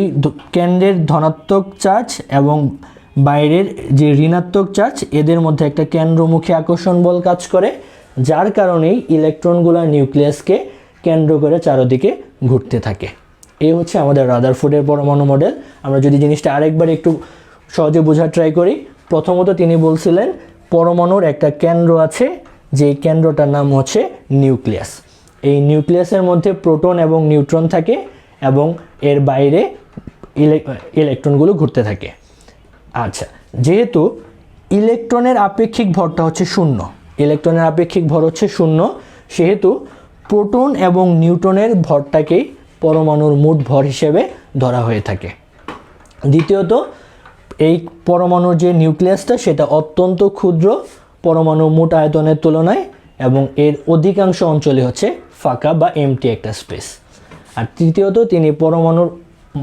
কেন্দ্রের ধনাত্মক চার্জ এবং বাইরের যে ঋণাত্মক চার্জ এদের মধ্যে একটা কেন্দ্রমুখী আকর্ষণ বল কাজ করে, যার কারণেই ইলেকট্রনগুলো নিউক্লিয়াসকে কেন্দ্র করে চারদিকে ঘুরতে থাকে। এই হচ্ছে আমাদের রাদারফোর্ডের পরমাণু মডেল। আমরা যদি জিনিসটা আরেকবার একটু সহজে বোঝার ট্রাই করি, প্রথমত তিনি বলছিলেন পরমাণুর একটা কেন্দ্র আছে, যেই কেন্দ্রটার নাম হচ্ছে নিউক্লিয়াস। এই নিউক্লিয়াসের মধ্যে প্রোটন এবং নিউট্রন থাকে এবং এর বাইরে ইলেকট্রনগুলো ঘুরতে থাকে। আচ্ছা, যেহেতু ইলেকট্রনের আপেক্ষিক ভরটা হচ্ছে 0, ইলেকট্রনের আপেক্ষিক ভর হচ্ছে 0, সেহেতু প্রোটন এবং নিউট্রনের ভরটাকেই পরমাণুর মোট ভর হিসেবে ধরা হয়ে থাকে। দ্বিতীয়ত, এই পরমাণুর যে নিউক্লিয়াসটা সেটা অত্যন্ত ক্ষুদ্র পরমাণু মোট আয়তনের তুলনায় এবং এর অধিকাংশ অঞ্চলই হচ্ছে ফাঁকা বা এমটি একটা স্পেস। আর তৃতীয়ত, তিনি পরমাণুর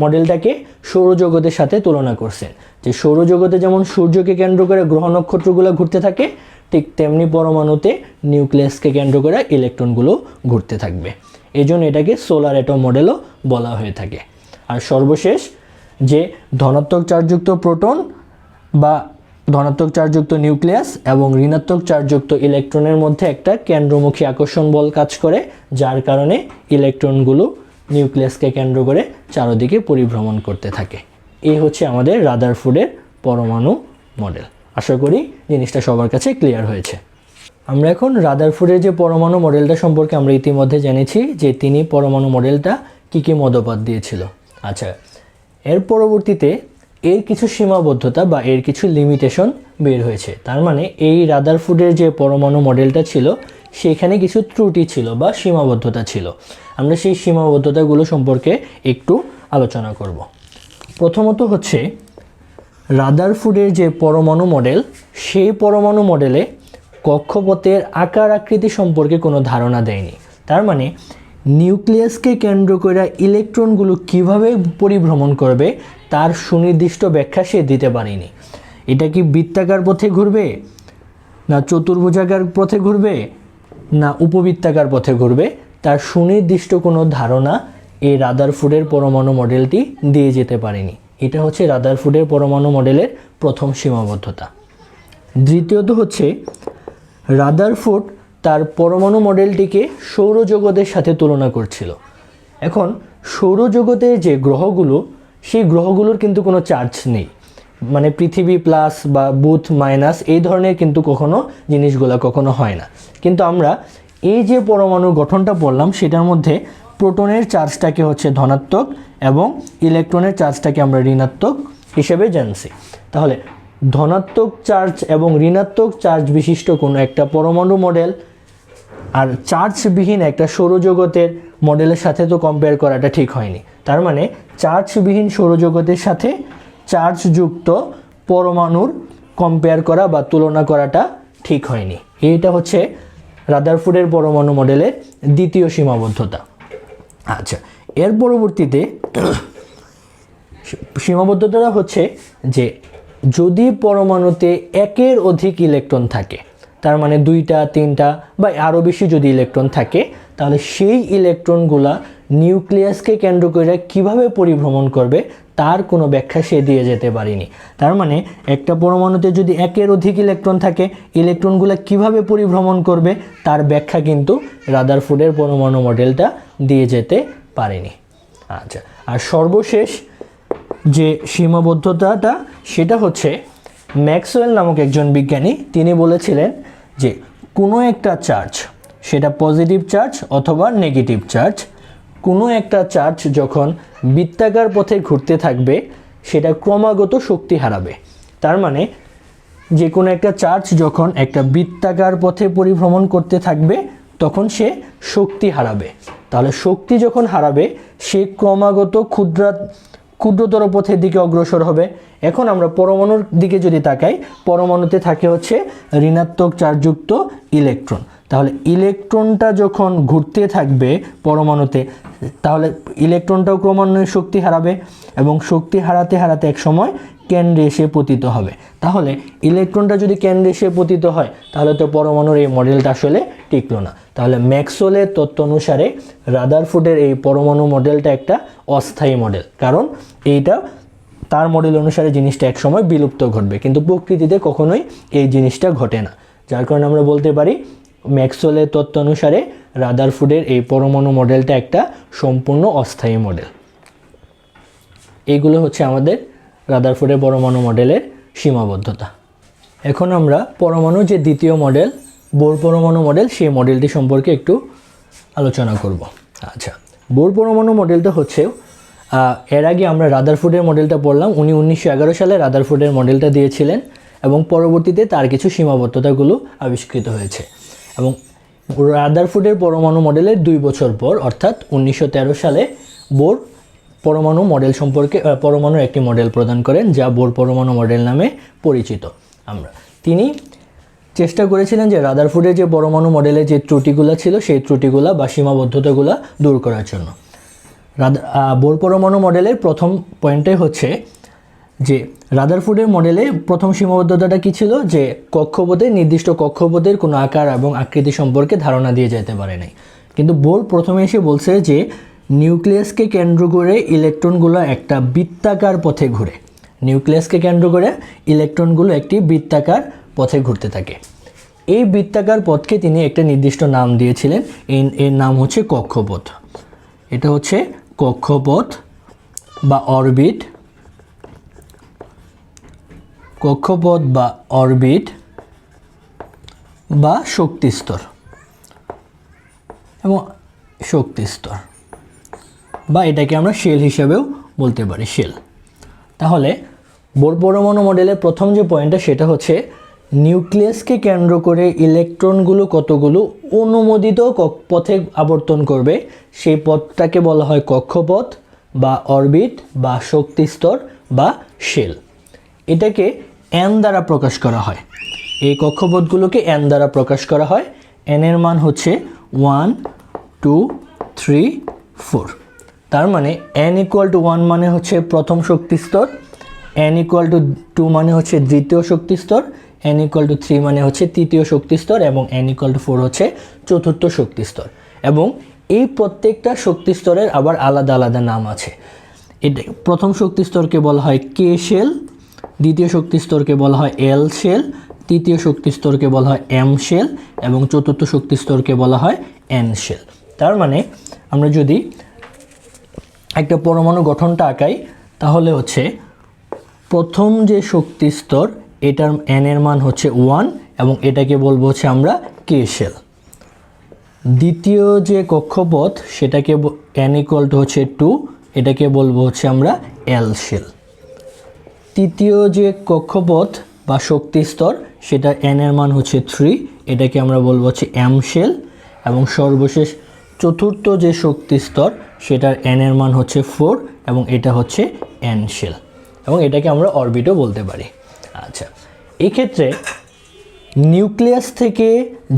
মডেলটাকে সৌরজগতের সাথে তুলনা করছেন, যে সৌরজগতে যেমন সূর্যকে কেন্দ্র করে গ্রহ নক্ষত্রগুলো ঘুরতে থাকে, ঠিক তেমনি পরমাণুতে নিউক্লিয়াসকে কেন্দ্র করে ইলেকট্রনগুলো ঘুরতে থাকবে। এই জন্য এটাকে সোলার অ্যাটম মডেলও বলা হয়ে থাকে। আর সর্বশেষ, যে ধনাত্মক চার্জযুক্ত প্রোটন বা ধনাত্মক চার্জযুক্ত নিউক্লিয়াস এবং ঋণাত্মক চার্জযুক্ত ইলেকট্রনের মধ্যে একটা কেন্দ্রমুখী আকর্ষণ বল কাজ করে, যার কারণে ইলেকট্রনগুলো নিউক্লিয়াসকে কেন্দ্র করে চারদিকে পরিভ্রমণ করতে থাকে। এই হচ্ছে আমাদের রাদারফোর্ডের পরমাণু মডেল। আশা করি জিনিসটা সবার কাছে ক্লিয়ার হয়েছে। আমরা এখন রাদারফোর্ডের যে পরমাণু মডেলটা সম্পর্কে আমরা ইতিমধ্যে জেনেছি যে তিনি পরমাণু মডেলটা কী মতবাদ দিয়েছিল। আচ্ছা, এর পরবর্তীতে এর কিছু সীমাবদ্ধতা বা এর কিছু লিমিটেশন বের হয়েছে। তার মানে এই রাদারফোর্ডের যে পরমাণু মডেলটা ছিল সেখানে কিছু ত্রুটি ছিল বা সীমাবদ্ধতা ছিল। আমরা সেই সীমাবদ্ধতাগুলো সম্পর্কে একটু আলোচনা করব। প্রথমত হচ্ছে রাদারফোর্ডের যে পরমাণু মডেল, সেই পরমাণু মডেলে কক্ষপথের আকার আকৃতি সম্পর্কে কোনো ধারণা দেয়নি। তার মানে নিউক্লিয়াসকে কেন্দ্র করে ইলেকট্রনগুলো কিভাবে পরিভ্রমণ করবে তার সুনির্দিষ্ট ব্যাখ্যা সে দিতে পারেনি। এটা কি বৃত্তাকার পথে ঘুরবে, না চতুর্ভুজাকার পথে ঘুরবে, না উপবৃত্তাকার পথে ঘুরবে, তার সুনির্দিষ্ট কোনো ধারণা এই রাদারফোর্ডের পরমাণু মডেলটি দিয়ে যেতে পারেনি। এটা হচ্ছে রাদারফোর্ডের পরমাণু মডেলের প্রথম সীমাবদ্ধতা। দ্বিতীয়ত হচ্ছে রাদারফোর্ড তার পরমাণু মডেলটিকে সৌরজগতের সাথে তুলনা করছিল। এখন সৌরজগতের যে গ্রহগুলো, সেই গ্রহগুলোর কিন্তু কোনো চার্জ নেই, মানে পৃথিবী প্লাস বা বুধ মাইনাস এই ধরনের কিন্তু জিনিসগুলো কখনো হয় না। কিন্তু আমরা এই যে পরমাণু গঠনটা পড়লাম সেটার মধ্যে প্রোটনের চার্জটাকে হচ্ছে ধনাত্মক এবং ইলেকট্রনের চার্জটাকে আমরা ঋণাত্মক হিসেবে জানছি। তাহলে ধনাত্মক চার্জ এবং ঋণাত্মক চার্জ বিশিষ্ট কোনো একটা পরমাণু মডেল আর চার্জবিহীন একটা সৌরজগতের মডেলের সাথে তো কম্পেয়ার করাটা ঠিক হয়নি। তার মানে চার্জবিহীন সৌরজগতের সাথে চার্জযুক্ত পরমাণুর কম্পেয়ার করা বা তুলনা করাটা ঠিক হয়নি। এটা হচ্ছে রাদারফোর্ডের পরমাণু মডেলের দ্বিতীয় সীমাবদ্ধতা। আচ্ছা, এর পরবর্তীতে সীমাবদ্ধতা হচ্ছে যে যদি পরমাণুতে একের অধিক ইলেকট্রন থাকে, তার মানে 2টা 3টা বা আরও বেশি যদি ইলেকট্রন থাকে, তাহলে সেই ইলেকট্রনগুলা নিউক্লিয়াসকে কেন্দ্র করে কিভাবে পরিভ্রমণ করবে তার কোনো ব্যাখ্যা সে দিয়ে যেতে পারেনি। তার মানে একটা পরমাণুতে যদি একের অধিক ইলেকট্রন থাকে, ইলেকট্রনগুলো কিভাবে পরিভ্রমণ করবে তার ব্যাখ্যা কিন্তু রাদারফোর্ডের পরমাণু মডেলটা দিয়ে যেতে পারেনি। আচ্ছা, আর সর্বশেষ যে সীমাবদ্ধতাটা সেটা হচ্ছে ম্যাক্সওয়েল নামক একজন বিজ্ঞানী, তিনি বলেছিলেন যে কোনো একটা চার্জ, সেটা পজিটিভ চার্জ অথবা নেগেটিভ চার্জ, কোনো একটা চার্জ যখন বৃত্তাকার পথে ঘুরতে থাকবে সেটা ক্রমাগত শক্তি হারাবে। তার মানে যে কোনো একটা চার্জ যখন একটা বৃত্তাকার পথে পরিভ্রমণ করতে থাকবে তখন সে শক্তি হারাবে। তাহলে শক্তি যখন হারাবে সে ক্রমাগত ক্ষুদ্রতর পথের দিকে অগ্রসর হবে। এখন আমরা পরমাণুর দিকে যদি তাকাই, পরমাণুতে থাকে হচ্ছে ঋণাত্মক চার্জযুক্ত ইলেকট্রন। তাহলে ইলেকট্রনটা যখন ঘুরতে থাকবে পরমাণুতে, তাহলে ইলেকট্রনটাও ক্রমান্বয়ে শক্তি হারাবে এবং শক্তি হারাতে হারাতে এক সময় কেন্দ্রে এসে পতিত হবে। তাহলে ইলেকট্রনটা যদি কেন্দ্রে এসে পতিত হয় তাহলে তো পরমাণুর এই মডেলটা আসলে টিকলো না। তাহলে ম্যাক্সওয়েলের তত্ত্ব অনুসারে রাদারফোর্ডের এই পরমাণু মডেলটা একটা অস্থায়ী মডেল, কারণ এইটা তার মডেল অনুসারে জিনিসটা এক সময় বিলুপ্ত ঘটবে, কিন্তু প্রকৃতিতে কখনোই এই জিনিসটা ঘটে না। যার কারণে আমরা বলতে পারি ম্যাক্সওয়েলের তত্ত্ব অনুসারে রাদারফোর্ডের এই পরমাণু মডেলটা একটা সম্পূর্ণ অস্থায়ী মডেল। এইগুলো হচ্ছে আমাদের রাদারফোর্ডের পরমাণু মডেলের সীমাবদ্ধতা। এখন আমরা পরমাণুর যে দ্বিতীয় মডেল, বোর পরমাণু মডেল, সেই মডেলটি সম্পর্কে একটু আলোচনা করব। আচ্ছা, বোর পরমাণু মডেলটা হচ্ছে, এর আগে আমরা রাদারফোর্ডের মডেলটা পড়লাম। উনি 1911 সালে রাদারফোর্ডের মডেলটা দিয়েছিলেন এবং পরবর্তীতে তার কিছু সীমাবদ্ধতাগুলো আবিষ্কৃত হয়েছে। এবং রাদারফোর্ডের পরমাণু মডেলের 2 বছর পর অর্থাৎ 1913 সালে বোর পরমাণু মডেল সম্পর্কে পরমাণুর একটি মডেল প্রদান করেন যা বোর পরমাণু মডেল নামে পরিচিত। তিনি চেষ্টা করেছিলেন যে রাদারফোর্ডের যে পরমাণু মডেলে যে ত্রুটিগুলো ছিল সেই ত্রুটিগুলো বা সীমাবদ্ধতাগুলো দূর করার জন্য। বোর পরমাণু মডেলের প্রথম পয়েন্টটাই হচ্ছে যে রাদারফোর্ডের মডেলে প্রথম সীমাবদ্ধতাটা কী ছিল, যে নির্দিষ্ট কক্ষপথের কোনো আকার এবং আকৃতি সম্পর্কে ধারণা দিয়ে যেতে পারে নাই। কিন্তু বোর প্রথমে এসে বলছে যে নিউক্লিয়াসকে কেন্দ্র করে ইলেকট্রনগুলো একটা বৃত্তাকার পথে ঘুরে, নিউক্লিয়াসকে কেন্দ্র করে ইলেকট্রনগুলো একটি বৃত্তাকার পথে ঘুরতে থাকে। এই বৃত্তাকার পথকে তিনি একটা নির্দিষ্ট নাম দিয়েছিলেন, এর নাম হচ্ছে কক্ষপথ। এটা হচ্ছে কক্ষপথ বা অরবিট, কক্ষপথ বা অরবিট বা শক্তিস্তর এবং শক্তিস্তর, বা এটাকে আমরা শেল হিসেবেও বলতে পারি, শেল। তাহলে বোর পরমাণু মডেলের প্রথম যে পয়েন্টটা সেটা হচ্ছে নিউক্লিয়াসকে কেন্দ্র করে ইলেকট্রনগুলো কতগুলো অনুমোদিত পথে আবর্তন করবে সেই পথটাকে বলা হয় কক্ষপথ বা অরবিট বা শক্তিস্তর বা শেল। এটাকে এন দ্বারা প্রকাশ করা হয়, এই কক্ষপথগুলোকে এন দ্বারা প্রকাশ করা হয়। এন এর মান হচ্ছে 1, 2, 3, 4। তার মানে n = 1 মানে হচ্ছে প্রথম শক্তিস্তর, n = 2 মানে হচ্ছে দ্বিতীয় শক্তিস্তর, n = 3 মানে হচ্ছে তৃতীয় শক্তিস্তর এবং n = 4 হচ্ছে চতুর্থ শক্তিস্তর। এবং এই প্রত্যেকটা শক্তিস্তরের আবার আলাদা আলাদা নাম আছে। এটা প্রথম শক্তি স্তরকে বলা হয় কে শেল, দ্বিতীয় শক্তি স্তরকে বলা হয় এল শেল, তৃতীয় শক্তি স্তরকে বলা হয় এম শেল এবং চতুর্থ শক্তি স্তরকে বলা হয় এন শেল। তার মানে আমরা যদি একটা পরমাণু গঠনটা আঁকাই তাহলে হচ্ছে প্রথম যে শক্তি স্তর এটার এন এর মান হচ্ছে 1 এবং এটাকে বলবো হচ্ছে আমরা কে শেল। দ্বিতীয় যে কক্ষপথ সেটাকে এন ইকুয়াল টু হচ্ছে 2, এটাকে বলবো হচ্ছে আমরা এল শেল। তৃতীয় যে কক্ষপথ বা শক্তি স্তর সেটা এন এর মান হচ্ছে 3, এটাকে আমরা বলবো হচ্ছে এম শেল। এবং সর্বশেষ চতুর্থ যে শক্তি স্তর সেটার এন এর মান হচ্ছে 4 এবং এটা হচ্ছে এন শেল এবং এটাকে আমরা অরবিটও বলতে পারি। আচ্ছা, এক্ষেত্রে নিউক্লিয়াস থেকে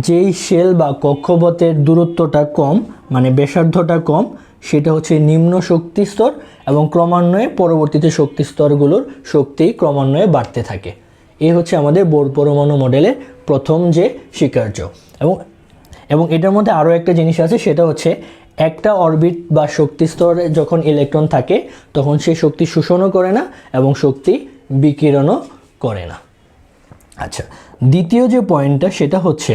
যেই শেল বা কক্ষপথের দূরত্বটা কম মানে ব্যাসার্ধটা কম সেটা হচ্ছে নিম্ন শক্তি স্তর এবং ক্রমান্বয়ে পরবর্তীতে শক্তি স্তরগুলোর শক্তি ক্রমান্বয়ে বাড়তে থাকে। এই হচ্ছে আমাদের বোর পরমাণু মডেলের প্রথম যে স্বীকার্য। এবং এটার মধ্যে আরও একটা জিনিস আছে, সেটা হচ্ছে একটা অরবিট বা শক্তি স্তরে যখন ইলেকট্রন থাকে তখন সে শক্তি শোষণও করে না এবং শক্তি বিকিরণও করে না। আচ্ছা, দ্বিতীয় যে পয়েন্টটা সেটা হচ্ছে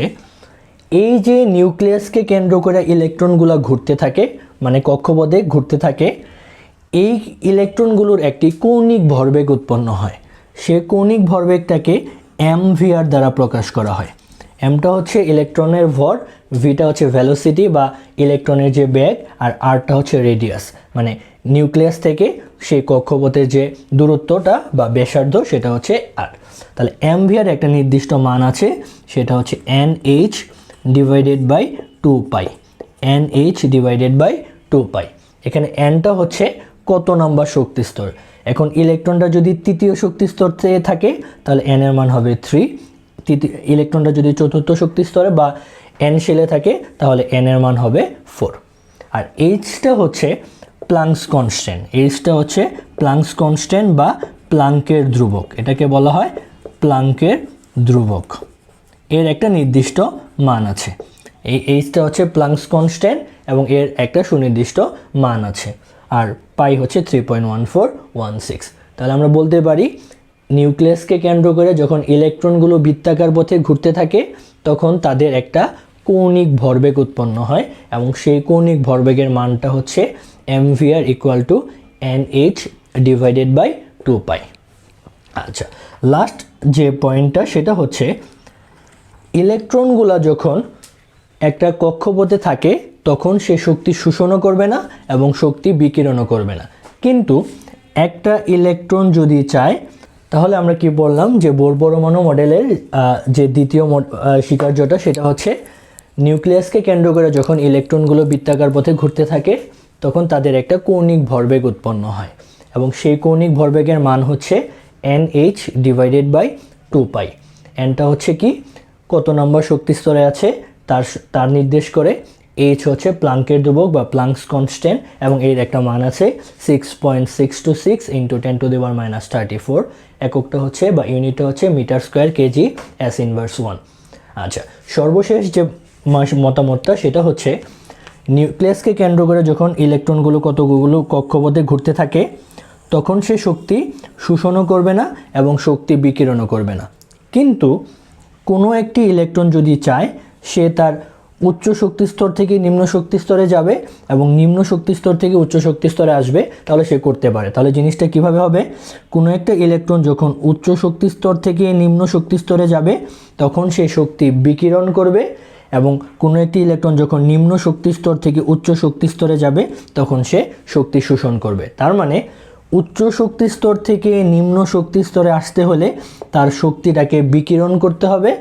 এই যে নিউক্লিয়াসকে কেন্দ্র করে ইলেকট্রনগুলো ঘুরতে থাকে মানে কক্ষপথে ঘুরতে থাকে, এই ইলেকট্রনগুলোর একটি কৌণিক ভরবেগ উৎপন্ন হয়। সে কৌণিক ভরবেগটাকে mvr দ্বারা প্রকাশ করা হয়। এমটা হচ্ছে ইলেকট্রনের ভর, ভিটা হচ্ছে ভেলোসিটি বা ইলেকট্রনের যে বেগ, আর আরটা হচ্ছে রেডিয়াস মানে নিউক্লিয়াস থেকে সেই কক্ষপথের যে দূরত্বটা বা ব্যাসার্ধ সেটা হচ্ছে আর। তাহলে mvr একটা নির্দিষ্ট মান আছে, সেটা হচ্ছে nh divided by 2 pi, nh divided by 2 pi. এখানে nটা হচ্ছে কত নাম্বার শক্তি স্তর। এখন ইলেকট্রনটা যদি তৃতীয় শক্তি স্তর থেকে থাকে তাহলে n এর মান হবে 3, ইলেকট্রনটা যদি চতুর্থ শক্তি স্তরে বা n শেলে থাকে তাহলে n এর মান হবে 4। আর এইচটা হচ্ছে প্লাঙ্কস কনস্ট্যান্ট, এইচটা হচ্ছে প্লাঙ্কস কনস্ট্যান্ট বা প্লাঙ্কের ধ্রুবক, এটাকে বলা হয় প্লাঙ্কের ধ্রুবক। এর একটা নির্দিষ্ট মান আছে, এই এইচটা হচ্ছে প্লাঙ্কস কনস্ট্যান্ট এবং এর একটা সুনির্দিষ্ট মান আছে। আর পাই হচ্ছে 3.1416। তাহলে আমরা বলতে পারি নিউক্লিয়াসকে কেন্দ্র করে যখন ইলেকট্রনগুলো বৃত্তাকার পথে ঘুরতে থাকে তখন তাদের একটা কৌণিক ভরবেগ উৎপন্ন হয় এবং সেই কৌণিক ভরবেগের মানটা হচ্ছে mvr equal to nh divided by 2 pi. আচ্ছা, লাস্ট যে পয়েন্টটা সেটা হচ্ছে ইলেকট্রনগুলো যখন একটা কক্ষপথে থাকে তখন সে শক্তি শোষণও করবে না এবং শক্তি বিকিরণও করবে না। কিন্তু একটা ইলেকট্রন যদি চায় তাহলে আমরা কি বললাম যে বোর পরমাণু মডেলের যে দ্বিতীয় স্বীকার্যটা সেটা হচ্ছে নিউক্লিয়াসকে কেন্দ্র করে যখন ইলেকট্রনগুলো বৃত্তাকার পথে ঘুরতে থাকে তখন তাদের একটা কৌণিক ভরবেগ উৎপন্ন হয় এবং সেই কৌণিক ভরবেগের মান হচ্ছে nh ডিভাইডেড বাই 2 পাই। nটা হচ্ছে কি কত নম্বর শক্তি স্তরে আছে তার নির্দেশ করে, h হচ্ছে প্লাঙ্কের ধ্রুবক বা প্লাঙ্কস কনস্ট্যান্ট এবং এর একটা মান আছে 6.626 ইন্টু 10⁻34, এককটা হচ্ছে বা ইউনিটটা হচ্ছে metre square KG s inverse 1। আচ্ছা, সর্বশেষ যে মতামতটা সেটা হচ্ছে নিউক্লিয়াসকে কেন্দ্র করে যখন ইলেকট্রনগুলো কতগুলো কক্ষপথে ঘুরতে থাকে তখন সে শক্তি শোষণও করবে না এবং শক্তি বিকিরণও করবে না। কিন্তু কোনো একটি ইলেকট্রন যদি চায় সে তার উচ্চ শক্তি স্তর থেকে নিম্ন শক্তি স্তরে যাবে এবং নিম্ন শক্তি স্তর থেকে উচ্চ শক্তি স্তরে আসবে তাহলে সে করতে পারে। তাহলে জিনিসটা কিভাবে হবে, কোনো একটা ইলেকট্রন যখন উচ্চ শক্তি স্তর থেকে নিম্ন শক্তি স্তরে যাবে তখন সে শক্তি বিকিরণ করবে এবং কোনো একটি ইলেকট্রন যখন নিম্ন শক্তি স্তর থেকে উচ্চ শক্তি স্তরে যাবে তখন সে শক্তি শোষণ করবে। তার মানে উচ্চ শক্তি স্তর থেকে নিম্ন শক্তি স্তরে আসতে হলে তার শক্তিটাকে বিকিরণ করতে হবে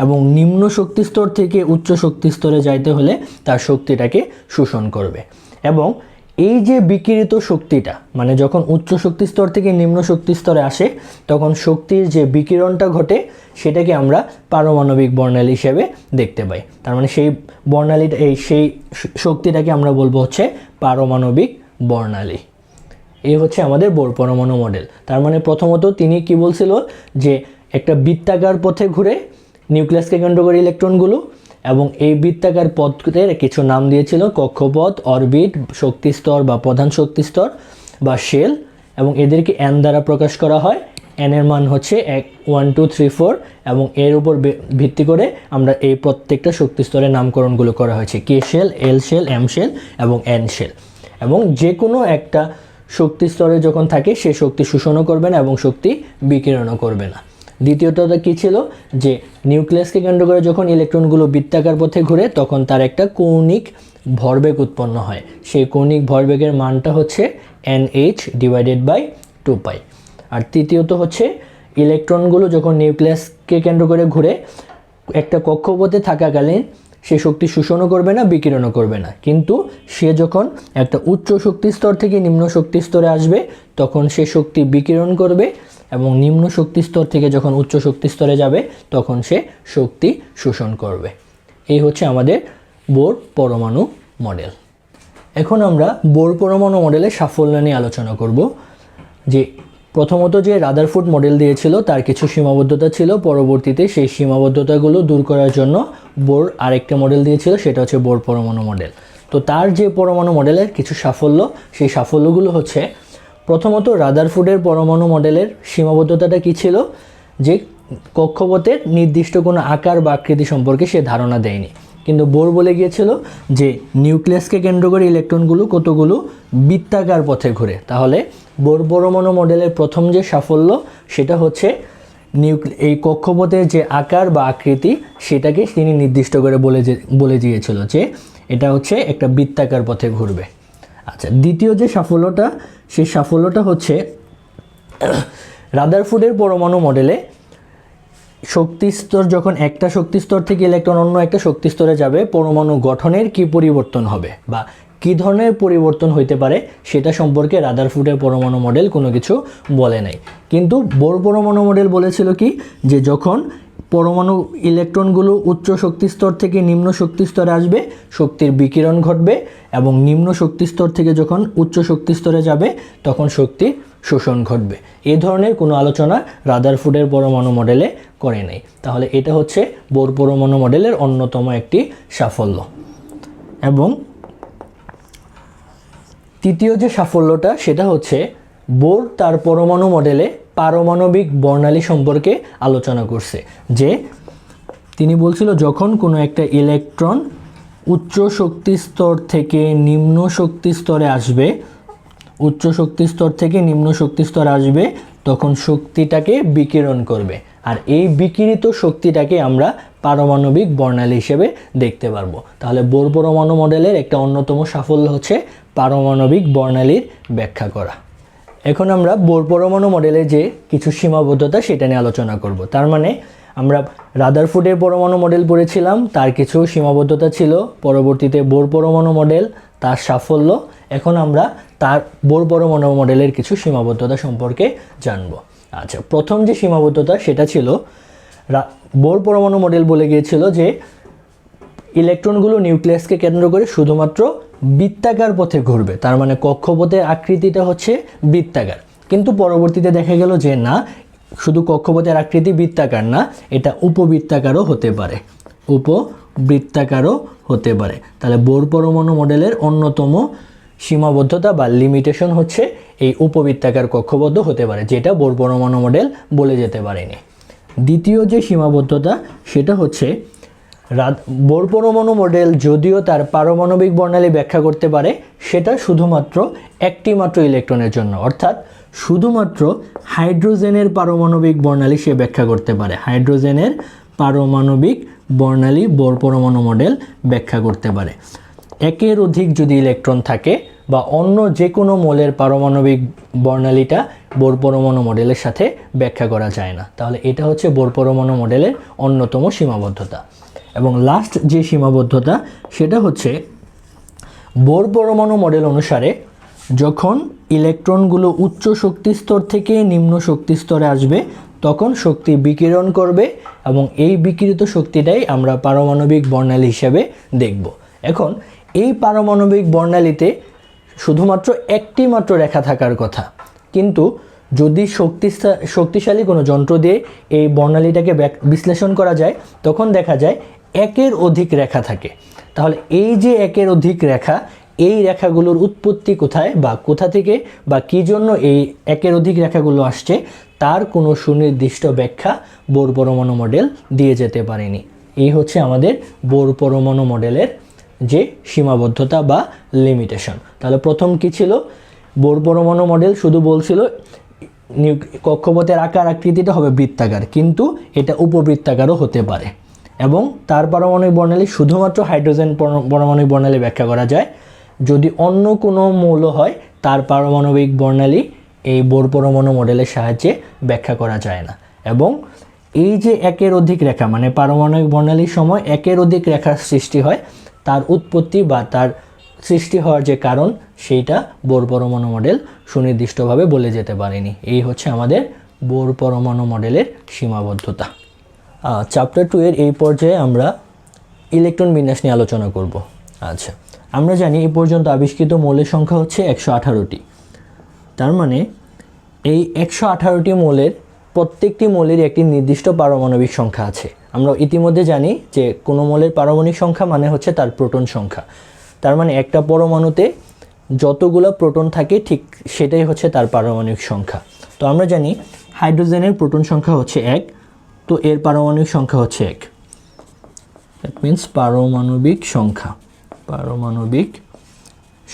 এবং নিম্ন শক্তি স্তর থেকে উচ্চ শক্তি স্তরে যাইতে হলে তার শক্তিটাকে শোষণ করবে। এবং এই যে বিকিরিত শক্তিটা মানে যখন উচ্চ শক্তি স্তর থেকে নিম্ন শক্তি স্তরে আসে তখন শক্তির যে বিকিরণটা ঘটে সেটাকে আমরা পারমাণবিক বর্ণালী হিসেবে দেখতে পাই। তার মানে সেই বর্ণালীটা সেই শক্তিটাকে আমরা বলবো হচ্ছে পারমাণবিক বর্ণালী। এই হচ্ছে আমাদের বোর পরমাণু মডেল। তার মানে প্রথমত তিনি কি বলছিল যে একটা বৃত্তাকার পথে ঘুরে নিউক্লিয়াসকে কেন্দ্র করে ইলেকট্রনগুলো এবং এই বৃত্তাকার পথের কিছু নাম দিয়েছিল কক্ষপথ, অরবিট, শক্তি স্তর বা প্রধান শক্তি স্তর। বা শেল, এবং এদেরকে n দ্বারা প্রকাশ করা হয়। n এর মান হচ্ছে 1 2 3 4 এবং এর উপর ভিত্তি করে আমরা এই প্রত্যেকটা শক্তি স্তরের নামকরণগুলো করা হয়েছে, কে শেল, এল শেল, এম শেল এবং এন শেল। এবং যে কোনো একটা শক্তি স্তরে যখন থাকে সে শক্তি শোষণও করবে না এবং শক্তি বিকিরণও করবে না। দ্বিতীয়টা কী ছিল, যে নিউক্লিয়াসকে কেন্দ্র করে যখন ইলেকট্রনগুলো বৃত্তাকার পথে ঘুরে তখন তার একটা কৌণিক ভরবেগ উৎপন্ন হয়। সেই কৌণিক ভরবেগের মানটা হচ্ছে nh/2π। আর তৃতীয়ত হচ্ছে ইলেকট্রনগুলো যখন নিউক্লিয়াসকে কেন্দ্র করে ঘুরে একটা কক্ষপথে থাকাকালীন সে শক্তি শোষণও করবে না, বিকিরণও করবে না, কিন্তু সে যখন একটা উচ্চ শক্তি স্তর থেকে নিম্ন শক্তি স্তরে আসবে তখন সে শক্তি বিকিরণ করবে, এবং নিম্ন শক্তি স্তর থেকে যখন উচ্চ শক্তি স্তরে যাবে তখন সে শক্তি শোষণ করবে। এই হচ্ছে আমাদের বোর পরমাণু মডেল। এখন আমরা বোর পরমাণু মডেলের সাফল্য নিয়ে আলোচনা করব। যে প্রথমত যে রাদারফোর্ড মডেল দিয়েছিল তার কিছু সীমাবদ্ধতা ছিল, পরবর্তীতে সেই সীমাবদ্ধতাগুলো দূর করার জন্য বোর আরেকটা মডেল দিয়েছিল, সেটা হচ্ছে বোর পরমাণু মডেল। তো তার যে পরমাণু মডেলের কিছু সাফল্য, সেই সাফল্যগুলো হচ্ছে, প্রথমত রাদারফোর্ডের পরমাণু মডেলের সীমাবদ্ধতাটা কী ছিল, যে কক্ষপথের নির্দিষ্ট কোনো আকার বা আকৃতি সম্পর্কে সে ধারণা দেয়নি। কিন্তু বোর বলে গিয়েছিল যে নিউক্লিয়াসকে কেন্দ্র করে ইলেকট্রনগুলো কতগুলো বৃত্তাকার পথে ঘুরে। তাহলে বোর পরমাণু মডেলের প্রথম যে সাফল্য সেটা হচ্ছে এই কক্ষপথের যে আকার বা আকৃতি সেটাকে তিনি নির্দিষ্ট করে বলে দিয়েছিল যে এটা হচ্ছে একটা বৃত্তাকার পথে ঘুরবে। আচ্ছা, দ্বিতীয় যে সাফল্যটা, সেই সাফল্যটা হচ্ছে রাদারফোর্ডের পরমাণু মডেলে শক্তি স্তর যখন একটা শক্তি স্তর থেকে ইলেকট্রন অন্য একটা শক্তি স্তরে যাবে, পরমাণু গঠনের কি পরিবর্তন হবে বা কী ধরনের পরিবর্তন হইতে পারে সেটা সম্পর্কে রাদারফোর্ডের পরমাণু মডেল কোনো কিছু বলে নাই। কিন্তু বোর পরমাণু মডেল বলেছিল কি, যে যখন পরমাণু ইলেকট্রনগুলো উচ্চ শক্তি স্তর থেকে নিম্ন শক্তি স্তরে আসবে শক্তির বিকিরণ ঘটবে, এবং নিম্ন শক্তি স্তর থেকে যখন উচ্চ শক্তি স্তরে যাবে তখন শক্তি শোষণ ঘটবে। এই ধরনের কোনো আলোচনা রাদারফোর্ডের পরমাণু মডেলে করে নাই। তাহলে এটা হচ্ছে বোর পরমাণু মডেলের অন্যতম একটি সাফল্য। এবং তৃতীয় যে সাফল্যটা সেটা হচ্ছে বোর তার পরমাণু মডেলে পারমাণবিক বর্ণালী সম্পর্কে আলোচনা করছে। যে তিনি বলছিল যখন কোনো একটা ইলেকট্রন উচ্চ শক্তি স্তর থেকে নিম্ন শক্তি স্তরে আসবে, উচ্চ শক্তি স্তর থেকে নিম্ন শক্তি স্তর আসবে তখন শক্তিটাকে বিকিরণ করবে, আর এই বিকিরিত শক্তিটাকে আমরা পারমাণবিক বর্ণালী হিসেবে দেখতে পারবো। তাহলে বোর পরমাণু মডেলের একটা অন্যতম সাফল্য হচ্ছে পারমাণবিক বর্ণালীর ব্যাখ্যা করা। এখন আমরা বোর পরমাণু মডেলের যে কিছু সীমাবদ্ধতা সেটা নিয়ে আলোচনা করব। তার মানে আমরা রাদারফোর্ডের পরমাণু মডেল পড়েছিলাম, তার কিছু সীমাবদ্ধতা ছিল, পরবর্তীতে বোর পরমাণু মডেল, তার সাফল্য। এখন আমরা তার বোর পরমাণু মডেলের কিছু সীমাবদ্ধতা সম্পর্কে জানব। আচ্ছা, প্রথম যে সীমাবদ্ধতা সেটা ছিল বোর পরমাণু মডেল বলে গিয়েছিল যে ইলেকট্রনগুলো নিউক্লিয়াসকে কেন্দ্র করে শুধুমাত্র বৃত্তাকার পথে ঘুরবে, তার মানে কক্ষপথের আকৃতিটা হচ্ছে বৃত্তাকার। কিন্তু পরবর্তীতে দেখা গেল যে না, শুধু কক্ষপথের আকৃতি বৃত্তাকার না, এটা উপবৃত্তাকারও হতে পারে, উপবৃত্তাকারও হতে পারে। তাহলে বোর পরমাণু মডেলের অন্যতম সীমাবদ্ধতা বা লিমিটেশন হচ্ছে এই উপবৃত্তাকার কক্ষপথ হতে পারে, যেটা বোর পরমাণু মডেল বলে যেতে পারেনি। দ্বিতীয় যে সীমাবদ্ধতা সেটা হচ্ছে বোর পরমাণু মডেল যদিও তার পারমাণবিক বর্ণালী ব্যাখ্যা করতে পারে, সেটা শুধুমাত্র একটি মাত্র ইলেকট্রনের জন্য, অর্থাৎ শুধুমাত্র হাইড্রোজেনের পারমাণবিক বর্ণালী সে ব্যাখ্যা করতে পারে। হাইড্রোজেনের পারমাণবিক বর্ণালী বোর পরমাণু মডেল ব্যাখ্যা করতে পারে। একের অধিক যদি ইলেকট্রন থাকে বা অন্য যে কোনো মৌলের পারমাণবিক বর্ণালীটা বোর পরমাণু মডেলের সাথে ব্যাখ্যা করা যায় না। তাহলে এটা হচ্ছে বোর পরমাণু মডেলের অন্যতম সীমাবদ্ধতা। এবং লাস্ট যে সীমাবদ্ধতা সেটা হচ্ছে বোর পরমাণু মডেল অনুসারে যখন ইলেকট্রনগুলো উচ্চ শক্তি স্তর থেকে নিম্ন শক্তি স্তরে আসবে তখন শক্তি বিকিরণ করবে, এবং এই বিকিরিত শক্তিটাই আমরা পারমাণবিক বর্ণালী হিসেবে দেখব। এখন এই পারমাণবিক বর্ণালীতে শুধুমাত্র একটি মাত্র রেখা থাকার কথা, কিন্তু যদি শক্তিশালী কোনো যন্ত্র দিয়ে এই বর্ণালীটাকে বিশ্লেষণ করা যায় তখন দেখা যায় একের অধিক রেখা থাকে। তাহলে এই যে একের অধিক রেখা, এই রেখাগুলোর উৎপত্তি কোথায় বা কোথা থেকে বা কী জন্য এই একের অধিক রেখাগুলো আসছে তার কোনো সুনির্দিষ্ট ব্যাখ্যা বোর পরমাণু মডেল দিয়ে যেতে পারেনি। এই হচ্ছে আমাদের বোর পরমাণু মডেলের যে সীমাবদ্ধতা বা লিমিটেশন। তাহলে প্রথম কি ছিল, বোর পরমাণু মডেল শুধু বলছিল কক্ষপথের আকার আকৃতিটা হবে বৃত্তাকার, কিন্তু এটা উপবৃত্তাকারও হতে পারে, এবং তার পারমাণবিক বর্ণালী শুধুমাত্র হাইড্রোজেন পারমাণবিক বর্ণালী ব্যাখ্যা করা যায়। যদি অন্য কোনো মৌল হয় তার পারমাণবিক বর্ণালী এই বোর পরমাণু মডেলের সাহায্যে ব্যাখ্যা করা যায় না। এবং এই যে একের অধিক রেখা মানে পারমাণবিক বর্ণালীর সময় একের অধিক রেখার সৃষ্টি হয়, তার উৎপত্তি বা তার সৃষ্টি হওয়ার যে কারণ সেইটা বোর পরমাণু মডেল সুনির্দিষ্টভাবে বলে যেতে পারেনি। এই হচ্ছে আমাদের বোর পরমাণু মডেলের সীমাবদ্ধতা। চ্যাপ্টার 2 এর এই পর্যায়ে আমরা ইলেকট্রন বিন্যাস নিয়ে আলোচনা করব। আচ্ছা, আমরা জানি এই পর্যন্ত আবিষ্কৃত মৌলের সংখ্যা হচ্ছে 118টি। তার মানে এই 118টি মৌলের প্রত্যেকটি মৌলের একটি নির্দিষ্ট পারমাণবিক সংখ্যা আছে। আমরা ইতিমধ্যে জানি যে কোনো মৌলের পারমাণবিক সংখ্যা মানে হচ্ছে তার প্রোটন সংখ্যা। তার মানে একটা পরমাণুতে যতগুলো প্রোটন থাকে ঠিক সেটাই হচ্ছে তার পারমাণবিক সংখ্যা। তো আমরা জানি হাইড্রোজেনের প্রোটন সংখ্যা হচ্ছে 1, তো এর পারমাণবিক সংখ্যা হচ্ছে 1। দ্যাট মিন্স পারমাণবিক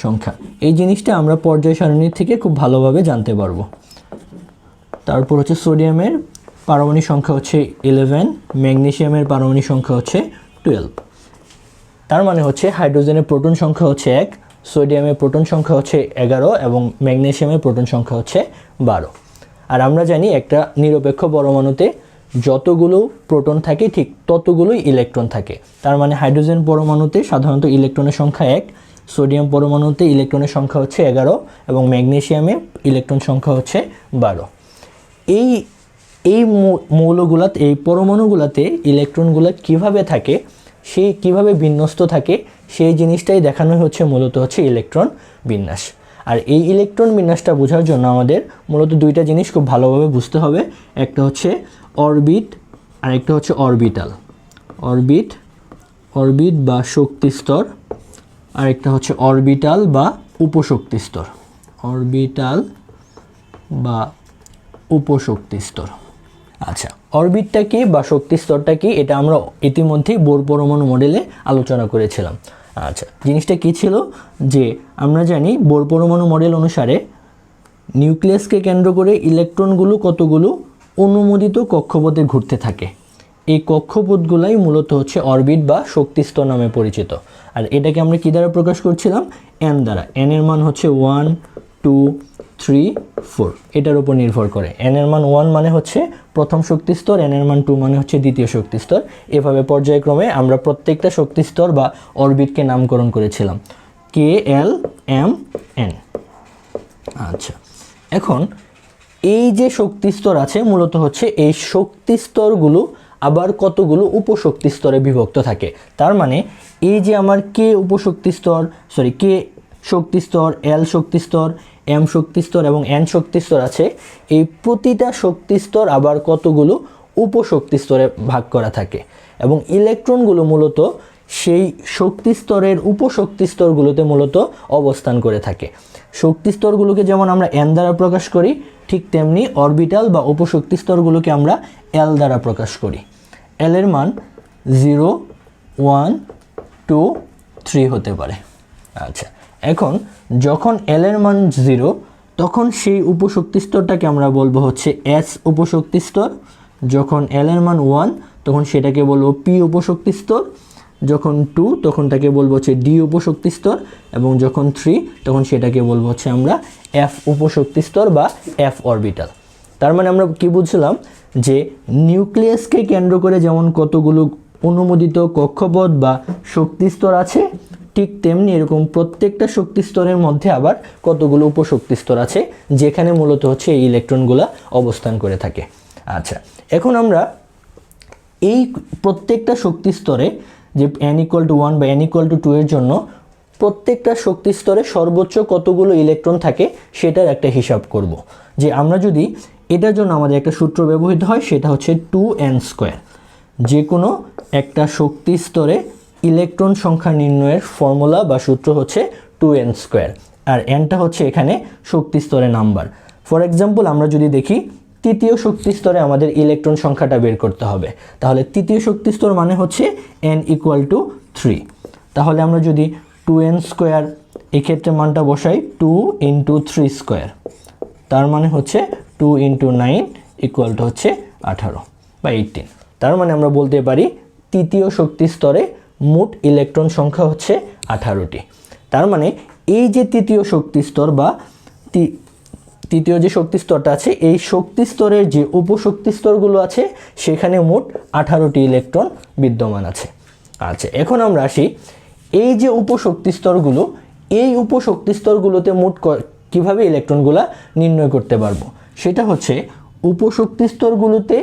সংখ্যা এই জিনিসটা আমরা পর্যায় সারণী থেকে খুব ভালোভাবে জানতে পারবো। তারপর হচ্ছে সোডিয়ামের পারমাণবিক সংখ্যা হচ্ছে 11, ম্যাগনেসিয়ামের পারমাণবিক সংখ্যা হচ্ছে 12। তার মানে হচ্ছে হাইড্রোজেনের প্রোটন সংখ্যা হচ্ছে 1, সোডিয়ামের প্রোটন সংখ্যা হচ্ছে 11 এবং ম্যাগনেসিয়ামের প্রোটন সংখ্যা হচ্ছে 12। আর আমরা জানি একটা নিরপেক্ষ পরমাণুতে যতগুলো প্রোটন থাকে ঠিক ততগুলোই ইলেকট্রন থাকে। তার মানে হাইড্রোজেন পরমাণুতে সাধারণত ইলেকট্রনের সংখ্যা 1, সোডিয়াম পরমাণুতে ইলেকট্রনের সংখ্যা হচ্ছে 11 এবং ম্যাগনেসিয়ামে ইলেকট্রন সংখ্যা হচ্ছে 12। এই মৌলগুলাতে এই পরমাণুগুলাতে ইলেকট্রনগুলো কিভাবে থাকে, সেই কিভাবে বিন্যস্ত থাকে সেই জিনিসটাই দেখানো হচ্ছে মূলত হচ্ছে ইলেকট্রন বিন্যাস। আর এই ইলেকট্রন বিন্যাসটা বোঝার জন্য আমাদের মূলত দুইটা জিনিস খুব ভালোভাবে বুঝতে হবে। একটা হচ্ছে অরবিট আর একটা হচ্ছে অরবিটাল। অরবিট বা শক্তি স্তর, আর একটা হচ্ছে অরবিটাল বা উপশক্তি স্তর। আচ্ছা, অরবিটটা কি বা শক্তি স্তরটা কি এটা আমরা ইতিমধ্যেই বোর পরমাণু মডেলে আলোচনা করেছিলাম। আচ্ছা, জিনিসটা কি ছিল যে আমরা জানি বোর পরমাণু মডেল অনুসারে নিউক্লিয়াসকে কেন্দ্র করে ইলেকট্রনগুলো কতগুলো অনুমোদিত কক্ষপথে ঘুরতে থাকে। এই কক্ষপথগুলাই মূলত হচ্ছে অরবিট বা শক্তি স্তর নামে পরিচিত। আর এটাকে আমরা কী দ্বারা প্রকাশ করছিলাম? এন দ্বারা। এন এর মান হচ্ছে 1, 2, 3, 4 এটার উপর নির্ভর করে। এন এর মান 1 মানে হচ্ছে প্রথম শক্তি স্তর, এন এর মান 2 মানে হচ্ছে দ্বিতীয় শক্তি স্তর। এভাবে পর্যায়ক্রমে আমরা প্রত্যেকটা শক্তি স্তর বা অরবিটকে নামকরণ করেছিলাম কে, এল, এম, এন। আচ্ছা, এখন এই যে শক্তি স্তর আছে মূলত হচ্ছে এই শক্তি স্তরগুলো আবার কতগুলো উপশক্তি স্তরে বিভক্ত থাকে। তার মানে এই যে আমার কে উপশক্তি স্তর, কে শক্তি স্তর, এল শক্তি স্তর, এম শক্তি স্তর এবং এন শক্তি স্তর আছে, এই প্রতিটা শক্তি স্তর আবার কতগুলো উপশক্তি স্তরে ভাগ করা থাকে এবং ইলেকট্রনগুলো মূলত সেই শক্তি স্তরের উপশক্তি স্তরগুলোতে মূলত অবস্থান করে থাকে। শক্তি স্তরগুলোকে যেমন আমরা এন দ্বারা প্রকাশ করি, ঠিক তেমনি অরবিটাল বা উপশক্তি স্তরগুলোকে আমরা এল দ্বারা প্রকাশ করি। এল এর মান 0, 1, 2, 3 হতে পারে। আচ্ছা, এখন যখন এল এর মান 0 তখন সেই উপশক্তি স্তরটাকে আমরা বলবো হচ্ছে এস উপশক্তি স্তর। যখন এল এর মান 1 তখন সেটাকে বলবো পি উপশক্তি স্তর। যখন 2 তখন তাকে বলবো হচ্ছে ডি উপশক্তি স্তর এবং যখন 3 তখন সেটাকে বলবো হচ্ছে আমরা এফ উপশক্তি স্তর বা এফ অরবিটাল। তার মানে আমরা কি বুঝলাম যে নিউক্লিয়াসকে কেন্দ্র করে যেমন কতগুলো অনুমোদিত কক্ষপথ বা শক্তি স্তর আছে, ঠিক তেমনি এরকম প্রত্যেকটা শক্তি স্তরের মধ্যে আবার কতগুলো উপশক্তি স্তর আছে যেখানে মূলত হচ্ছে এই ইলেকট্রনগুলো অবস্থান করে থাকে। আচ্ছা, এখন আমরা এই প্রত্যেকটা শক্তি স্তরে যে n=1 বা n=2 এর জন্য প্রত্যেকটা শক্তি স্তরে সর্বোচ্চ কতগুলো ইলেকট্রন থাকে সেটার একটা হিসাব করব। যে আমরা যদি এটার জন্য আমাদের একটা সূত্র ব্যবহৃত হয় সেটা হচ্ছে 2n²। যে কোনো একটা শক্তি স্তরে ইলেকট্রন সংখ্যা নির্ণয়ের ফর্মুলা বা সূত্র হচ্ছে 2n², আর nটা হচ্ছে এখানে শক্তি স্তরের নাম্বার। ফর এক্সাম্পল আমরা যদি দেখি তৃতীয় শক্তি স্তরে আমাদের ইলেকট্রন সংখ্যাটা বের করতে হবে, তাহলে তৃতীয় শক্তি স্তর মানে হচ্ছে n = 3। তাহলে আমরা যদি 2n² এক্ষেত্রে মানটা বসাই 2 × 3², তার মানে হচ্ছে 2 × 9 = হচ্ছে 18 বা 18। তার মানে আমরা বলতে পারি তৃতীয় শক্তি স্তরে মোট ইলেকট্রন সংখ্যা হচ্ছে 18টি। তার মানে এই যে তৃতীয় শক্তি স্তর বা তৃতীয় যে শক্তি স্তরটা আছে, এই শক্তি স্তরের যে উপশক্তি স্তরগুলো আছে সেখানে মোট 18টি ইলেকট্রন বিদ্যমান আছে। আচ্ছা, এখন আমরা আসি এই যে উপশক্তি স্তরগুলো, এই উপশক্তি স্তরগুলোতে মোট কিভাবে ইলেকট্রনগুলা নির্ণয় করতে পারবো, সেটা হচ্ছে উপশক্তি স্তরগুলোতে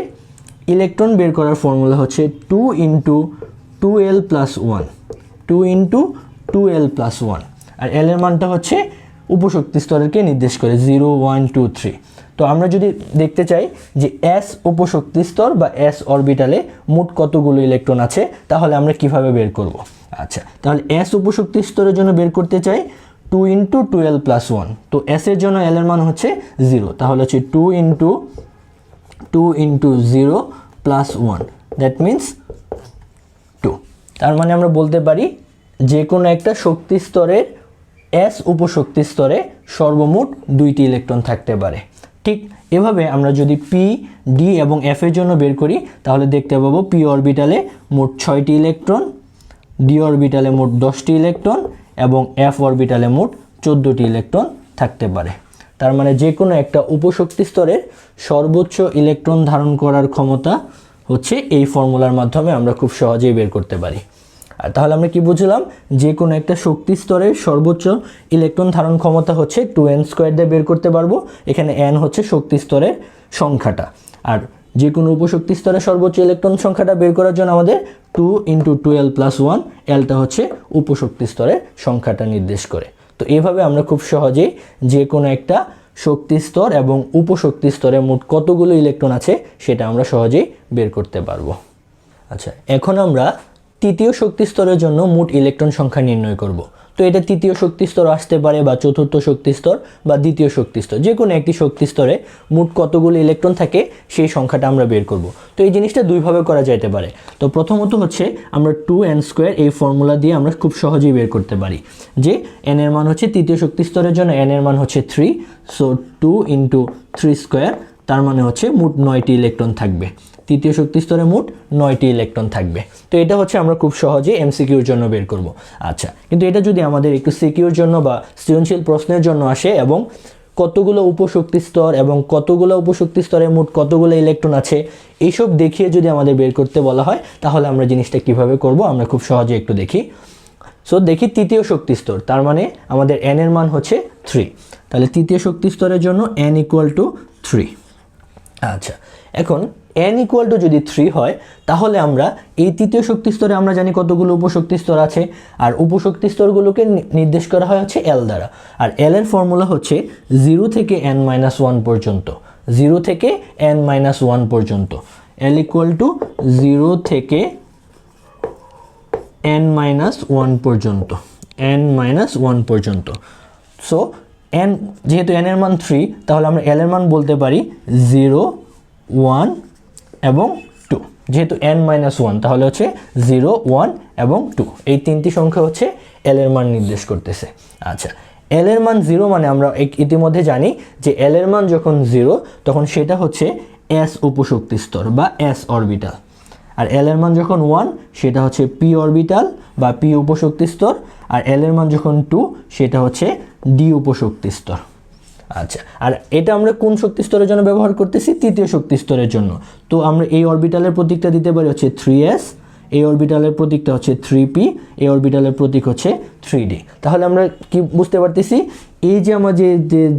ইলেকট্রন বের করার ফর্মুলা হচ্ছে 2 × 2l + 1, 2 × 2l + 1, আর l এর মানটা হচ্ছে উপশক্তি স্তরকে নির্দেশ করে 0 1 2 3। তো আমরা যদি দেখতে চাই যে s উপশক্তি স্তর বা s অরবিটালে মোট কতগুলো ইলেকট্রন আছে, তাহলে আমরা কিভাবে বের করব। আচ্ছা, তাহলে s উপশক্তি স্তরের জন্য বের করতে চাই 2 × 2l + 1, তো s এর জন্য l এর মান হচ্ছে 0, তাহলে হচ্ছে 2 × 0 + 1, দ্যাট মিন্স 2। তার মানে আমরা বলতে পারি যে কোনো একটা শক্তি স্তরের s উপশক্তি স্তরে সর্বমোট 2টি ইলেকট্রন থাকতে পারে। ঠিক এভাবে আমরা যদি p, d এবং f এর জন্য বের করি, তাহলে দেখতে পাবো p অরবিটালে মোট 6টি ইলেকট্রন, d অরবিটালে মোট 10টি ইলেকট্রন এবং f অরবিটালে মোট 14টি ইলেকট্রন থাকতে পারে। তার মানে যে কোনো একটা উপশক্তি স্তরের সর্বোচ্চ ইলেকট্রন ধারণ করার ক্ষমতা হচ্ছে এই ফর্মুলার মাধ্যমে আমরা খুব সহজেই বের করতে পারি। আর তাহলে আমরা কি বুঝলাম, যে কোনো একটা শক্তি স্তরের সর্বোচ্চ ইলেকট্রন ধারণ ক্ষমতা হচ্ছে 2n² দিয়ে বের করতে পারবো। এখানে n হচ্ছে শক্তি স্তরের সংখ্যাটা, আর যে কোনো উপশক্তি স্তরের সর্বোচ্চ ইলেকট্রন সংখ্যাটা বের করার জন্য আমাদের 2 × 2l + 1, lটা হচ্ছে উপশক্তি স্তরের সংখ্যাটা নির্দেশ করে। তো এইভাবে আমরা খুব সহজেই যে কোনো একটা শক্তি স্তর এবং উপশক্তি স্তরে মোট কতগুলো ইলেকট্রন আছে সেটা আমরা সহজেই বের করতে পারবো। আচ্ছা, এখন আমরা তৃতীয় শক্তি স্তরের জন্য মোট ইলেকট্রন সংখ্যা নির্ণয় করব। তো এটা তৃতীয় শক্তি স্তর আসতে পারে বা চতুর্থ শক্তি স্তর বা দ্বিতীয় শক্তি স্তর, যে কোনো একটি শক্তি স্তরে মোট কতগুলো ইলেকট্রন থাকে সেই সংখ্যাটা আমরা বের করব। তো এই জিনিসটা দুইভাবে করা যেতে পারে। তো প্রথমত হচ্ছে আমরা 2n² এই ফর্মুলা দিয়ে আমরা খুব সহজেই বের করতে পারি যে n এর মান হচ্ছে তৃতীয় শক্তি স্তরের জন্য n এর মান হচ্ছে 3, সো 2 × 3², তার মানে হচ্ছে মোট 9টি ইলেকট্রন থাকবে। তৃতীয় শক্তি স্তরে মোট 9টি ইলেকট্রন থাকবে। তো এটা হচ্ছে আমরা খুব সহজে এমসিকিউর জন্য বের করব। আচ্ছা, কিন্তু এটা যদি আমাদের একটু সিকিউর জন্য বা সৃজনশীল প্রশ্নের জন্য আসে এবং কতগুলো উপশক্তি স্তর এবং কতগুলো উপশক্তি স্তরে মোট কতগুলো ইলেকট্রন আছে এইসব দেখিয়ে যদি আমাদের বের করতে বলা হয়, তাহলে আমরা জিনিসটা কিভাবে করব আমরা খুব সহজে একটু দেখি। সো দেখি তৃতীয় শক্তি স্তর, তার মানে আমাদের n এর মান হচ্ছে 3, তাহলে তৃতীয় শক্তি স্তরের জন্য n = 3। আচ্ছা, এখন n = যদি 3 হয়, তাহলে আমরা এই তৃতীয় শক্তি স্তরে আমরা জানি কতগুলো উপশক্তি স্তর আছে, আর উপশক্তি স্তরগুলোকে নির্দেশ করা হয় হচ্ছে l দ্বারা, আর l এর ফর্মুলা হচ্ছে 0 থেকে n-1 পর্যন্ত, 0 থেকে n-1 পর্যন্ত, l = 0 থেকে n-1 পর্যন্ত, n-1 পর্যন্ত। সো n যেহেতু n এর মান 3, তাহলে আমরা l এর মান বলতে পারি 0 1 এবং 2, যেহেতু n-1 তাহলে হচ্ছে 0 1 এবং 2, এই তিনটি সংখ্যা হচ্ছে l এর মান নির্দেশ করতেছে। আচ্ছা, l এর মান 0 মানে আমরা ইতিমধ্যে জানি যে l এর মান যখন 0 তখন সেটা হচ্ছে s উপশক্তি স্তর বা s অরবিটাল, আর l এর মান যখন 1 সেটা হচ্ছে p অরবিটাল বা p উপশক্তি স্তর, আর l এর মান যখন 2 সেটা হচ্ছে d উপশক্তি স্তর। আচ্ছা, আর এটা আমরা কোন শক্তি স্তরের জন্য ব্যবহার করতেছি, তৃতীয় শক্তি স্তরের জন্য। তো আমরা এই অরবিটালের প্রতীকটা দিতে পারি হচ্ছে 3s, এই অরবিটালের প্রতীকটা হচ্ছে 3p, এই অরবিটালের প্রতীক হচ্ছে 3d। তাহলে আমরা কি বুঝতে পারতেছি, এই যে আমাদের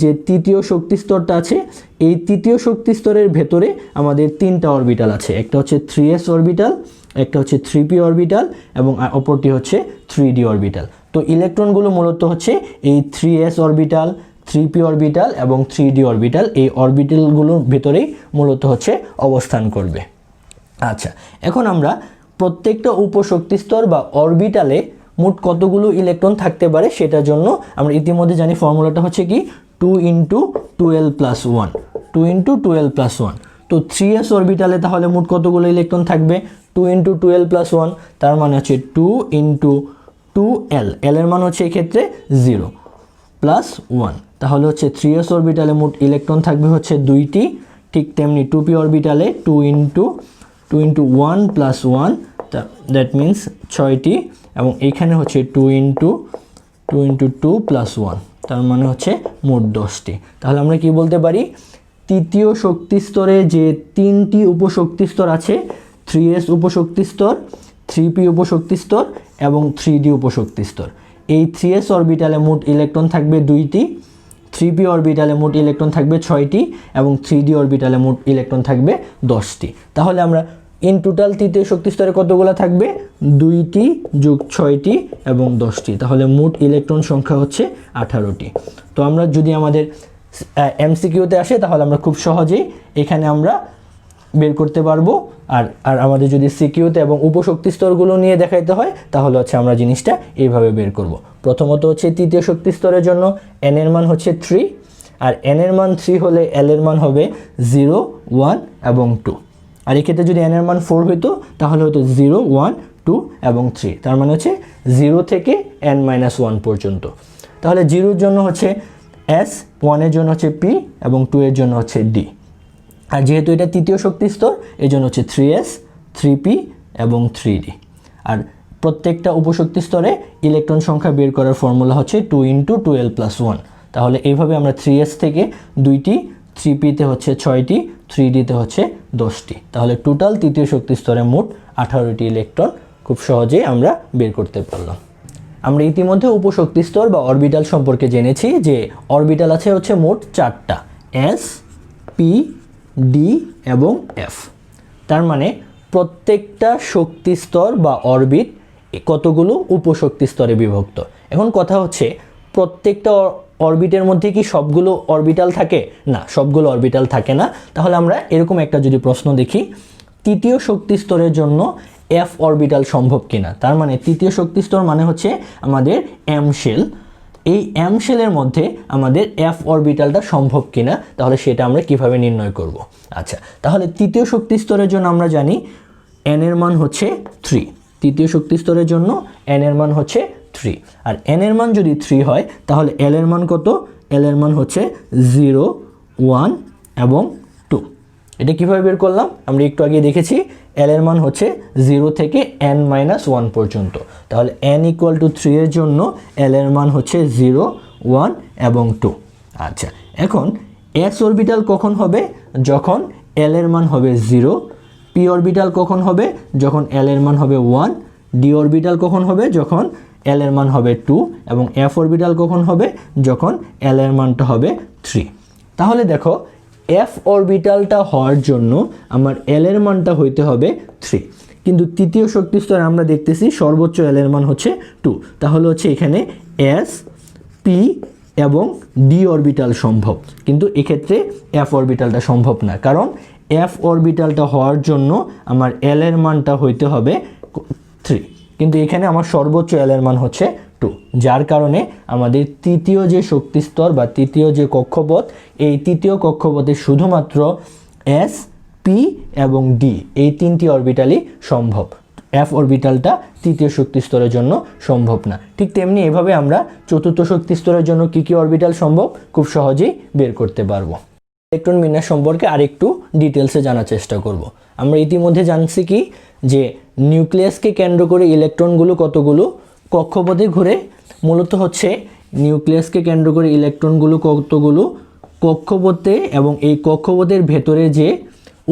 যে তৃতীয় শক্তি স্তরটা আছে, এই তৃতীয় শক্তি স্তরের ভেতরে আমাদের 3টা অরবিটাল আছে, একটা হচ্ছে 3s অরবিটাল, একটা হচ্ছে 3p অরবিটাল এবং অপরটি হচ্ছে 3d অরবিটাল। তো ইলেকট্রনগুলো মূলত হচ্ছে এই 3s অরবিটাল, 3p অরবিটাল এবং 3d অরবিটাল, এই অরবিটালগুলোর ভেতরেই মূলত হচ্ছে অবস্থান করবে। আচ্ছা, এখন আমরা প্রত্যেকটা উপশক্তি স্তর বা অরবিটালে মোট কতগুলো ইলেকট্রন থাকতে পারে সেটার জন্য আমরা ইতিমধ্যে জানি ফর্মুলাটা হচ্ছে কি 2 × 12 + 1, 2 × 12 + 1। তো 3s অরবিটালে তাহলে মোট কতগুলো ইলেকট্রন থাকবে 2 × 12 + 1, তার মানে হচ্ছে 2 × 2l, l এর মান হচ্ছে এক্ষেত্রে 0 + 1, তাহলে হচ্ছে 3s অরবিটালে মোট ইলেকট্রন থাকবে হচ্ছে 2টি। ঠিক তেমনি 2p অরবিটালে 2 × 1 + 1, দ্যাট মিন্স 6টি, এবং এইখানে হচ্ছে 2 × 2 + 1, তার মানে হচ্ছে মোট 10টি। তাহলে আমরা কি বলতে পারি, তৃতীয় শক্তি স্তরে যে 3টি উপশক্তি স্তর আছে, 3s উপশক্তি স্তর, 3p উপশক্তি স্তর এবং 3d উপশক্তি স্তর, এই 3s অরবিটালে মোট ইলেকট্রন থাকবে 2টি, 3p অরবিটালে মোট ইলেকট্রন থাকবে 6টি এবং 3d অরবিটালে মোট ইলেকট্রন থাকবে 10টি। তাহলে আমরা ইন টোটাল তৃতীয় শক্তি স্তরে কতগুলো থাকবে 2টি যোগ 6টি এবং 10টি, তাহলে মোট ইলেকট্রন সংখ্যা হচ্ছে 18টি। তো আমরা যদি আমাদের এমসিকিউতে আসে তাহলে আমরা খুব সহজেই এখানে আমরা বের করতে পারবো। আর আমাদের যদি সিকিউতে এবং উপশক্তি স্তরগুলো নিয়ে দেখাইতে হয় তাহলে হচ্ছে আমরা জিনিসটা এইভাবে বের করব। প্রথমত হচ্ছে তৃতীয় শক্তি স্তরের জন্য n এর মান হচ্ছে 3, আর n এর মান 3 হলে l এর মান হবে 0, 1 এবং 2। আর এক্ষেত্রে যদি n এর মান 4 হইতো তাহলে হতো 0, 1, 2 এবং 3, তার মানে হচ্ছে 0 থেকে n-1 পর্যন্ত। তাহলে 0 এর জন্য হচ্ছে s, 1 এর জন্য হচ্ছে p এবং 2 এর জন্য হচ্ছে d। আর যেহেতু এটা তৃতীয় শক্তি স্তর এই জন্য হচ্ছে 3s, 3p এবং 3d। আর প্রত্যেকটা উপশক্তি স্তরে ইলেকট্রন সংখ্যা বের করার ফর্মুলা হচ্ছে 2 × 12 + 1। তাহলে এইভাবে আমরা 3s থেকে 2টি, 3p তে হচ্ছে 6টি, 3d তে হচ্ছে 10টি, তাহলে টোটাল তৃতীয় শক্তি স্তরে মোট 18টি ইলেকট্রন খুব সহজেই আমরা বের করতে পারলাম। আমরা ইতিমধ্যে উপশক্তি স্তর বা অরবিটাল সম্পর্কে জেনেছি যে অরবিটাল আছে হচ্ছে মোট 4টা, s, p, d এবং f। তার মানে প্রত্যেকটা শক্তি স্তর বা অরবিট কতগুলো উপশক্তি স্তরে বিভক্ত। এখন কথা হচ্ছে প্রত্যেকটা অরবিটের মধ্যে কি সবগুলো অরবিটাল থাকে? না, সবগুলো অরবিটাল থাকে না। তাহলে আমরা এরকম একটা যদি প্রশ্ন দেখি, তৃতীয় শক্তি স্তরের জন্য f অরবিটাল সম্ভব কিনা। তার মানে তৃতীয় শক্তি স্তর মানে হচ্ছে আমাদের m শেল, এই m শেলের মধ্যে আমাদের f অরবিটালটা সম্ভব কিনা, তাহলে সেটা আমরা কিভাবে নির্ণয় করব। আচ্ছা, তাহলে তৃতীয় শক্তি স্তরের জন্য আমরা জানি n এর মান হচ্ছে 3, তৃতীয় শক্তি স্তরের জন্য n এর মান হচ্ছে 3, আর n এর মান যদি 3 হয় তাহলে l এর মান কত? l এর মান হচ্ছে 0, 1 এবং 2। এটা কিভাবে বের করলাম? আমরা একটু আগে দেখেছি l এর মান হচ্ছে 0 থেকে n-1 পর্যন্ত। তাহলে n = 3 এর জন্য l এর মান হচ্ছে 0, 1 এবং 2। আচ্ছা, এখন s অরবিটাল কখন হবে? যখন l এর মান হবে 0। p অরবিটাল কখন হবে? যখন l এর মান হবে 1। d অরবিটাল কখন হবে? যখন l এর মান হবে 2 এবং f অরবিটাল কখন হবে? যখন l এর মানটা হবে 3। তাহলে দেখো f অরবিটালটা হওয়ার জন্য আমার l এর মানটা হইতে হবে 3, কিন্তু তৃতীয় শক্তি স্তরে আমরা দেখতেছি সর্বোচ্চ l এর মান হচ্ছে 2। তাহলে হচ্ছে এখানে s, p এবং d অরবিটাল সম্ভব, কিন্তু এক্ষেত্রে f অরবিটালটা সম্ভব না, কারণ f অরবিটালটা হওয়ার জন্য আমার l এর মানটা হইতে হবে 3, কিন্তু এখানে আমার সর্বোচ্চ l এর মান হচ্ছে 2, যার কারণে আমাদের তৃতীয় যে শক্তি স্তর বা তৃতীয় যে কক্ষপথ, এই তৃতীয় কক্ষপথে শুধুমাত্র s, p এবং d এই 3টি অরবিটালই সম্ভব। f অরবিটালটা তৃতীয় শক্তি স্তরের জন্য সম্ভব না। ঠিক তেমনি এভাবে আমরা চতুর্থ শক্তি স্তরের জন্য কি কি অরবিটাল সম্ভব খুব সহজেই বের করতে পারবো। ইলেকট্রন বিন্যাস সম্পর্কে আরেকটু ডিটেলসে জানার চেষ্টা করব। আমরা ইতিমধ্যে জানছি কি যে নিউক্লিয়াসকে কেন্দ্র করে ইলেকট্রনগুলো কতগুলো কক্ষপথে ঘুরে, মূলত হচ্ছে নিউক্লিয়াসকে কেন্দ্র করে ইলেকট্রনগুলো কতগুলো কক্ষপথে এবং এই কক্ষপথের ভেতরে যে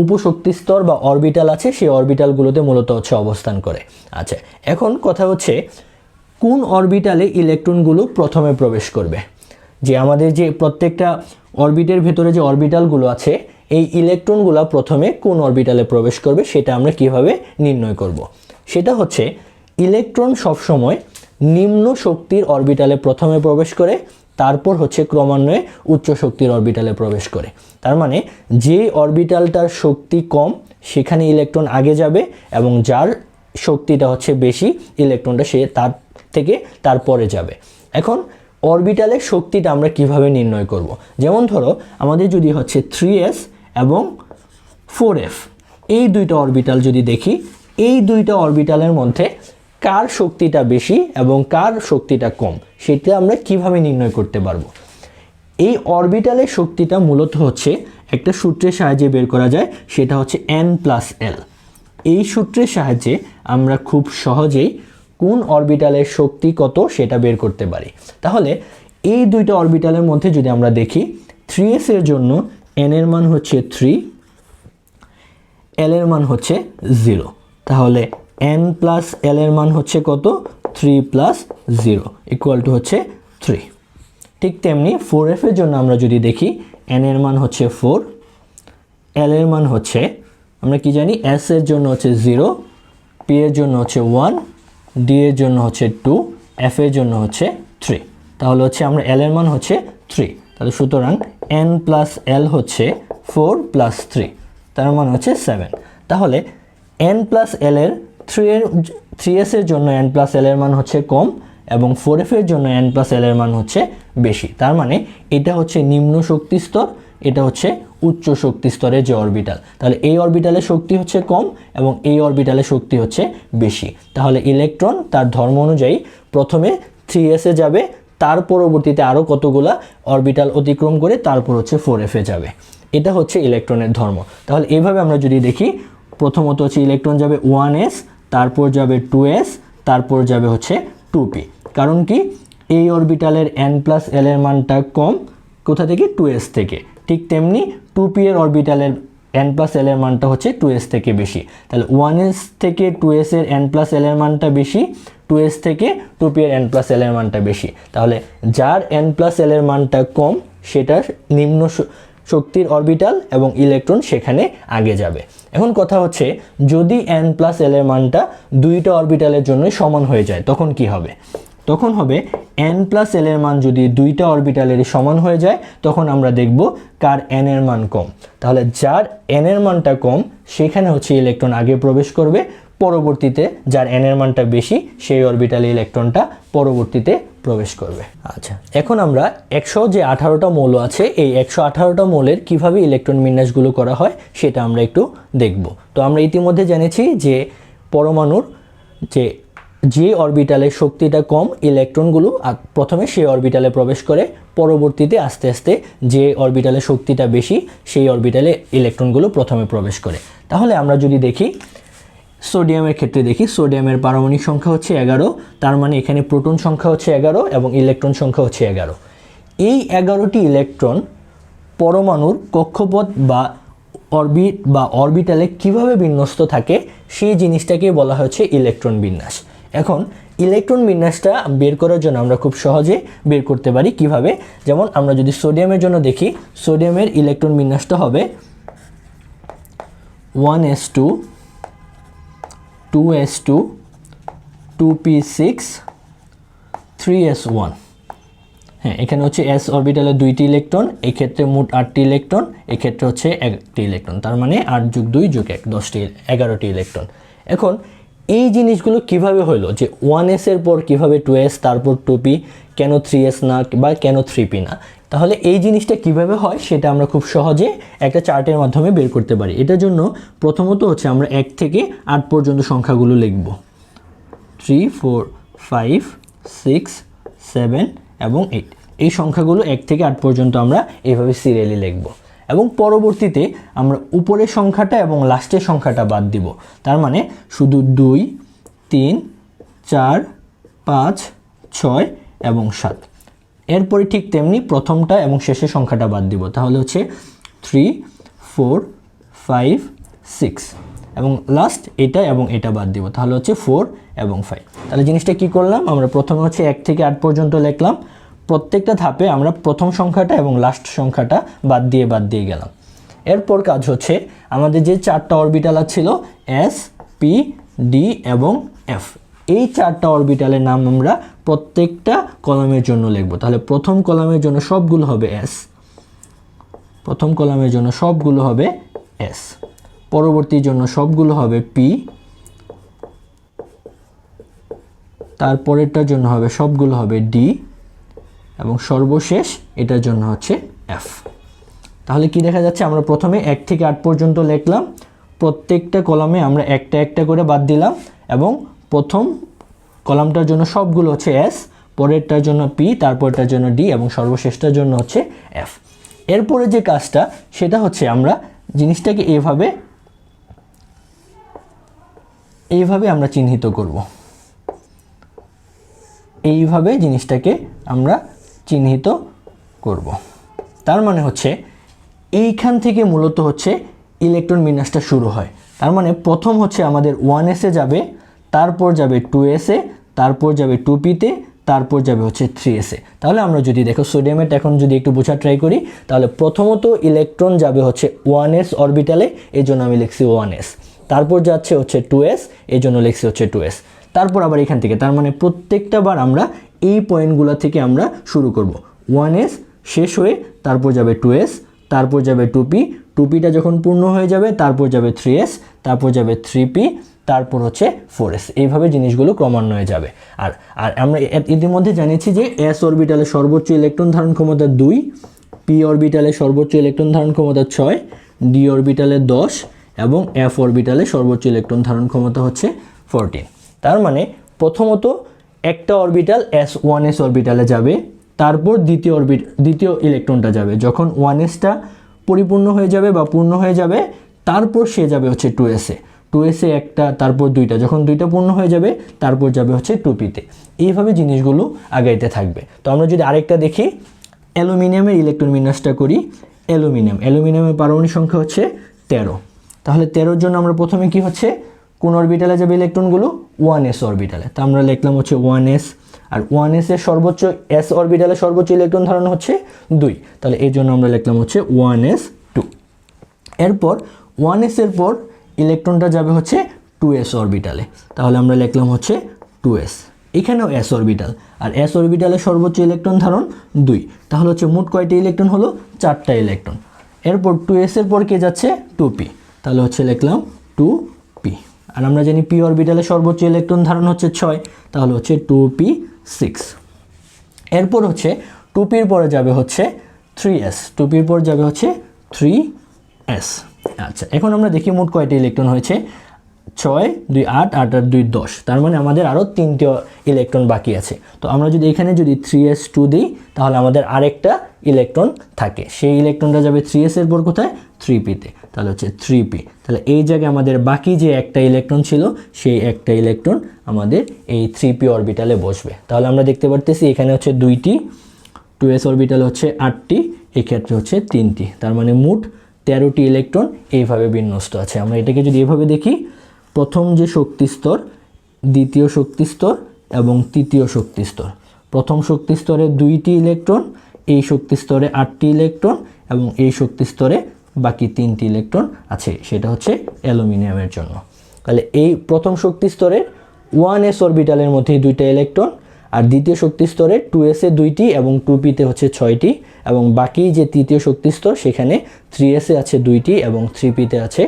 উপশক্তি স্তর বা অরবিটাল আছে সেই অরবিটালগুলোতে মূলত হচ্ছে অবস্থান করে। আচ্ছা, এখন কথা হচ্ছে কোন অরবিটালে ইলেকট্রনগুলো প্রথমে প্রবেশ করবে। যে আমাদের যে প্রত্যেকটা অরবিটের ভেতরে যে অরবিটালগুলো আছে এই ইলেকট্রনগুলো প্রথমে কোন অরবিটালে প্রবেশ করবে সেটা আমরা কিভাবে নির্ণয় করব। সেটা হচ্ছে ইলেকট্রন সবসময় নিম্ন শক্তির অরবিটালে প্রথমে প্রবেশ করে, তারপর হচ্ছে ক্রমান্বয়ে উচ্চ শক্তির অরবিটালে প্রবেশ করে। তার মানে যে অরবিটালটার শক্তি কম সেখানে ইলেকট্রন আগে যাবে এবং যার শক্তিটা হচ্ছে বেশি, ইলেকট্রনটা সে তার থেকে তারপরে যাবে। এখন অরবিটালের শক্তিটা আমরা কিভাবে নির্ণয় করব? যেমন ধরো আমাদের যদি হচ্ছে 3s এবং 4f এই দুইটা অরবিটাল যদি দেখি, এই দুইটা অরবিটালের মধ্যে কার শক্তিটা বেশি এবং কার শক্তিটা কম সেটা আমরা কিভাবে নির্ণয় করতে পারবো? এই অরবিটালের শক্তিটা মূলত হচ্ছে একটা সূত্রের সাহায্যে বের করা যায়, সেটা হচ্ছে n+l। এই সূত্রের সাহায্যে আমরা খুব সহজেই কোন অরবিটালের শক্তি কত সেটা বের করতে পারি। তাহলে এই দুইটা অরবিটালের মধ্যে যদি আমরা দেখি, 3s এর জন্য n এর মান হচ্ছে 3, l এর মান হচ্ছে 0, তাহলে n+l এর মান হচ্ছে কত? 3 + 0 = হচ্ছে 3। ঠিক তেমনি 4f এর জন্য আমরা যদি দেখি, n এর মান হচ্ছে 4, l এর মান হচ্ছে, আমরা কি জানি, s এর জন্য হচ্ছে 0, p এর জন্য হচ্ছে 1, d এর জন্য হচ্ছে 2, f এর জন্য হচ্ছে 3। তাহলে হচ্ছে আমরা l এর মান হচ্ছে 3, তাহলে সুতরাং n+l হচ্ছে 4 + 3, তার মান হচ্ছে 7। তাহলে n+l এর 3s এর জন্য n+l এর মান হচ্ছে কম এবং 4f এর জন্য n+l এর মান হচ্ছে বেশি। তার মানে এটা হচ্ছে নিম্ন শক্তি স্তর, এটা হচ্ছে উচ্চ শক্তি স্তরের যে অরবিটাল। তাহলে এই অরবিটালের শক্তি হচ্ছে কম এবং এই অরবিটালের শক্তি হচ্ছে বেশি। তাহলে ইলেকট্রন তার ধর্ম অনুযায়ী প্রথমে 3s এ যাবে, তার পরবর্তীতে আরও কতগুলা অরবিটাল অতিক্রম করে তারপর হচ্ছে 4f এ যাবে। এটা হচ্ছে ইলেকট্রনের ধর্ম। তাহলে এইভাবে আমরা যদি দেখি, প্রথমত হচ্ছে ইলেকট্রন যাবে 1s, তারপর যাবে 2s, তারপর যাবে হচ্ছে 2p। কারণ কি? এই অরবিটালের n+l এর মানটা কম, কোথা থেকে? 2s থেকে। ঠিক তেমনি 2p এর অরবিটালের n+l এর মানটা হচ্ছে 2s থেকে বেশি। তাহলে 1s থেকে 2s এর n+l এর মানটা বেশি, 2s থেকে 2p এর n+l এর মানটা বেশি। তাহলে যার n+l এর মানটা কম সেটা নিম্ন শক্তির অরবিটাল এবং ইলেকট্রন সেখানে আগে যাবে। এখন কথা হচ্ছে, যদি n+l এর মানটা দুইটা অরবিটালের জন্য সমান হয়ে যায় তখন কি হবে? তখন হবে n+l এর মান যদি দুইটা অরবিটালের সমান হয়ে যায় তখন আমরা দেখব কার n এর মান কম। তাহলে যার n এর মানটা কম সেখানে হচ্ছে ইলেকট্রন আগে প্রবেশ করবে, পরবর্তীতে যার n এর মানটা বেশি সেই অরবিটালে ইলেকট্রনটা পরবর্তীতে প্রবেশ করবে। আচ্ছা, এখন আমরা 118টা মৌল আছে, এই 118টা মৌলের কিভাবে ইলেকট্রন বিন্যাসগুলো করা হয় সেটা আমরা একটু দেখব। তো আমরা ইতিমধ্যে জেনেছি যে পরমাণুর যে অরবিটালের শক্তিটা কম, ইলেকট্রনগুলো প্রথমে সেই অরবিটালে প্রবেশ করে, পরবর্তীতে আস্তে আস্তে যে অরবিটালে শক্তিটা বেশি সেই অরবিটালে ইলেকট্রনগুলো প্রথমে প্রবেশ করে। তাহলে আমরা যদি দেখি, সোডিয়ামের ক্ষেত্রে দেখি, সোডিয়ামের পারমাণবিক সংখ্যা হচ্ছে 11, তার মানে এখানে প্রোটন সংখ্যা হচ্ছে 11 এবং ইলেকট্রন সংখ্যা হচ্ছে 11। এই 11টি ইলেকট্রন পরমাণুর কক্ষপথ বা অরবিট বা অরবিটালে কিভাবে বিন্যস্ত থাকে সেই জিনিসটাকে বলা হচ্ছে ইলেকট্রন বিন্যাস। এখন ইলেকট্রন বিন্যাসটা বের করার জন্য আমরা খুব সহজে বের করতে পারি কিভাবে। যেমন আমরা যদি সোডিয়ামের জন্য দেখি, সোডিয়ামের ইলেকট্রন বিন্যাসটা হবে 1s2 2s2 2p6 3s1। হ্যাঁ, এখানে হচ্ছে s অরবিটালে 2টি ইলেকট্রন, এই ক্ষেত্রে মোট 8টি ইলেকট্রন, এই ক্ষেত্রে হচ্ছে 1টি ইলেকট্রন, তার মানে 8 + 2 + 1 10টি 11টি ইলেকট্রন। এখন এই জিনিসগুলো কিভাবে হলো যে 1s এর পর কিভাবে 2s, তারপর 2p, কেন 3s না বা কেন 3p না? তাহলে এই জিনিসটা কিভাবে হয় সেটা আমরা খুব সহজে একটা চার্টের মাধ্যমে বের করতে পারি। এটার জন্য প্রথমত হচ্ছে আমরা 1 থেকে 8 পর্যন্ত সংখ্যাগুলো লিখব, 3 4 5 6 7 এবং 8। এই সংখ্যাগুলো 1 থেকে 8 পর্যন্ত আমরা এইভাবে সিরিয়ালি লিখব এবং পরবর্তীতে আমরা উপরের সংখ্যাটা এবং লাস্টের সংখ্যাটা বাদ দিব। তার মানে শুধু 2 3 4 5 6 এবং 7। এরপরে ঠিক তেমনি প্রথমটা এবং শেষের সংখ্যাটা বাদ দিব, তাহলে হচ্ছে 3 4 5 6 এবং লাস্ট এটা এবং এটা বাদ দিব, তাহলে হচ্ছে 4 এবং 5। তাহলে জিনিসটা কি করলাম, আমরা প্রথমে হচ্ছে 1 থেকে 8 পর্যন্ত লিখলাম, প্রত্যেকটা ধাপে আমরা প্রথম সংখ্যাটা এবং লাস্ট সংখ্যাটা বাদ দিয়ে গেলাম। এরপর কাজ হচ্ছে আমাদের যে 4টা অরবিটাল ছিল s p d এবং f, এই 4টা অরবিটালের নাম আমরা প্রত্যেকটা কলামের জন্য লিখব। তাহলে প্রথম কলামের জন্য সবগুলো হবে s, প্রথম কলামের জন্য সবগুলো হবে s, পরবর্তীর জন্য সবগুলো হবে p, তারপরেরটার জন্য হবে সবগুলো হবে ডি এবং সর্বশেষ এটার জন্য হচ্ছে এফ। তাহলে কি দেখা যাচ্ছে, আমরা প্রথমে 1 থেকে 8 পর্যন্ত লিখলাম, প্রত্যেকটা কলামে আমরা একটা একটা করে বাদ দিলাম এবং প্রথম কলামটার জন্য সবগুলো হচ্ছে এস, পরেরটার জন্য পি, তারপরটার জন্য ডি এবং সর্বশেষটার জন্য হচ্ছে এফ। এরপরে যে কাজটা সেটা হচ্ছে আমরা জিনিসটাকে এইভাবে আমরা চিহ্নিত করব, এইভাবে জিনিসটাকে আমরা চিহ্নিত করব। তার মানে হচ্ছে এইখান থেকে মূলত হচ্ছে ইলেকট্রন বিন্যাসটা শুরু হয়। তার মানে প্রথম হচ্ছে আমাদের 1s-এ যাবে, তারপর যাবে 2s-এ, তারপর যাবে 2p-তে, তারপর যাবে হচ্ছে 3s-এ। তাহলে আমরা যদি দেখো সোডিয়ামের এখন যদি একটু বোঝার ট্রাই করি, তাহলে প্রথমত ইলেকট্রন যাবে হচ্ছে 1s অরবিটালে, এই জন্য আমি লিখছি 1s, তারপর যাচ্ছে হচ্ছে 2s, এই জন্য লিখছি হচ্ছে 2s, তারপর আবার এখান থেকে। তার মানে প্রত্যেকটা বার আমরা এই পয়েন্টগুলো থেকে আমরা শুরু করব। 1s শেষ হয়ে তারপর যাবে 2s, তারপর যাবে 2p, 2pটা যখন পূর্ণ হয়ে যাবে তারপর যাবে 3s, তারপর যাবে 3p, তারপর হচ্ছে 4s। এইভাবে জিনিসগুলো ক্রমান্বয়ে যাবে। আর আমরা ইতিমধ্যে জানিয়েছি যে s অরবিটালে সর্বোচ্চ ইলেকট্রন ধারণ ক্ষমতা 2, p অরবিটালে সর্বোচ্চ ইলেকট্রন ধারণ ক্ষমতা 6, d অরবিটালে 10 এবং f অরবিটালে সর্বোচ্চ ইলেকট্রন ধারণ ক্ষমতা হচ্ছে 14। তার মানে প্রথমত একটা অরবিটাল s1s অরবিটালে যাবে, তারপর দ্বিতীয় ইলেকট্রনটা যাবে। যখন 1sটা পরিপূর্ণ হয়ে যাবে বা পূর্ণ হয়ে যাবে, তারপর সে যাবে হচ্ছে 2s-এ, 2s-এ একটা, তারপর 2টা, যখন 2টা পূর্ণ হয়ে যাবে তারপর যাবে হচ্ছে 2p-তে। এইভাবে জিনিসগুলো আগাইতে থাকবে। তো আমরা যদি আরেকটা দেখি, অ্যালুমিনিয়ামের ইলেকট্রন বিন্যাসটা করি। অ্যালুমিনিয়ামের পারমাণবিক সংখ্যা হচ্ছে 13। তাহলে 13-র জন্য আমরা প্রথমে কি হচ্ছে, কোন অরবিটালে যাবে ইলেকট্রনগুলো, 1s অরবিটালে। তা আমরা লিখলাম হচ্ছে 1s, আর 1s-এর সর্বোচ্চ, s অরবিটালে সর্বোচ্চ ইলেকট্রন ধারণ হচ্ছে 2, তাহলে এই জন্য আমরা লিখলাম হচ্ছে 1s2। এরপর 1s-এর পর ইলেকট্রনটা যাবে হচ্ছে 2s অরবিটালে, তাহলে আমরা লিখলাম হচ্ছে 2s। এখানেও s অরবিটাল, আর s অরবিটালে সর্বোচ্চ ইলেকট্রন ধারণ 2, তাহলে হচ্ছে মোট কয়টি ইলেকট্রন হলো, 4টা ইলেকট্রন। এরপর 2s-এর পর কে যাচ্ছে, 2p, তাহলে হচ্ছে লিখলাম 2p। আর আমরা জানি p অরবিটালে সর্বোচ্চ ইলেকট্রন ধারণ হচ্ছে 6, তাহলে হচ্ছে 2p6। এরপর হচ্ছে 2p-র পরে যাবে হচ্ছে 3s, 2p-র পর যাবে হচ্ছে 3s। আচ্ছা, এখন আমরা দেখি মোট কয়টি ইলেকট্রন হয়েছে, 6, 2, 8, 8 আর 2, 10। তার মানে আমাদের আরও 3টে ইলেকট্রন বাকি আছে। তো আমরা যদি এখানে যদি 3s2 দিই, তাহলে আমাদের আরেকটা ইলেকট্রন থাকে, সেই ইলেকট্রনটা যাবে 3s-এর পর কোথায়, 3p-তে, তাহলে হচ্ছে 3p। তাহলে এই জায়গায় আমাদের বাকি যে একটা ইলেকট্রন ছিল, সেই একটা ইলেকট্রন আমাদের এই 3p অরবিটালে বসবে। তাহলে আমরা দেখতে পারতেছি এখানে হচ্ছে 2টি, 2s অরবিটালে হচ্ছে 8টি, এক্ষেত্রে হচ্ছে 3টি। তার মানে মোট 13টি ইলেকট্রন এইভাবে বিন্যস্ত আছে। আমরা এটাকে যদি এভাবে দেখি, প্রথম যে শক্তি স্তর, দ্বিতীয় শক্তি স্তর এবং তৃতীয় শক্তি স্তর। প্রথম শক্তি স্তরে 2টি ইলেকট্রন, এই শক্তি স্তরে 8টি ইলেকট্রন এবং এই শক্তি স্তরে বাকি 3টি ইলেকট্রন আছে, সেটা হচ্ছে অ্যালুমিনিয়ামের জন্য। তাহলে এই প্রথম শক্তি স্তরে 1s অরবিটালের মধ্যে 2টা ইলেকট্রন, আর দ্বিতীয় শক্তি স্তরে 2s-এ 2টি এবং 2p-তে হচ্ছে 6টি, এবং বাকি যে তৃতীয় শক্তি স্তর সেখানে 3s-এ আছে 2টি এবং 3p-তে আছে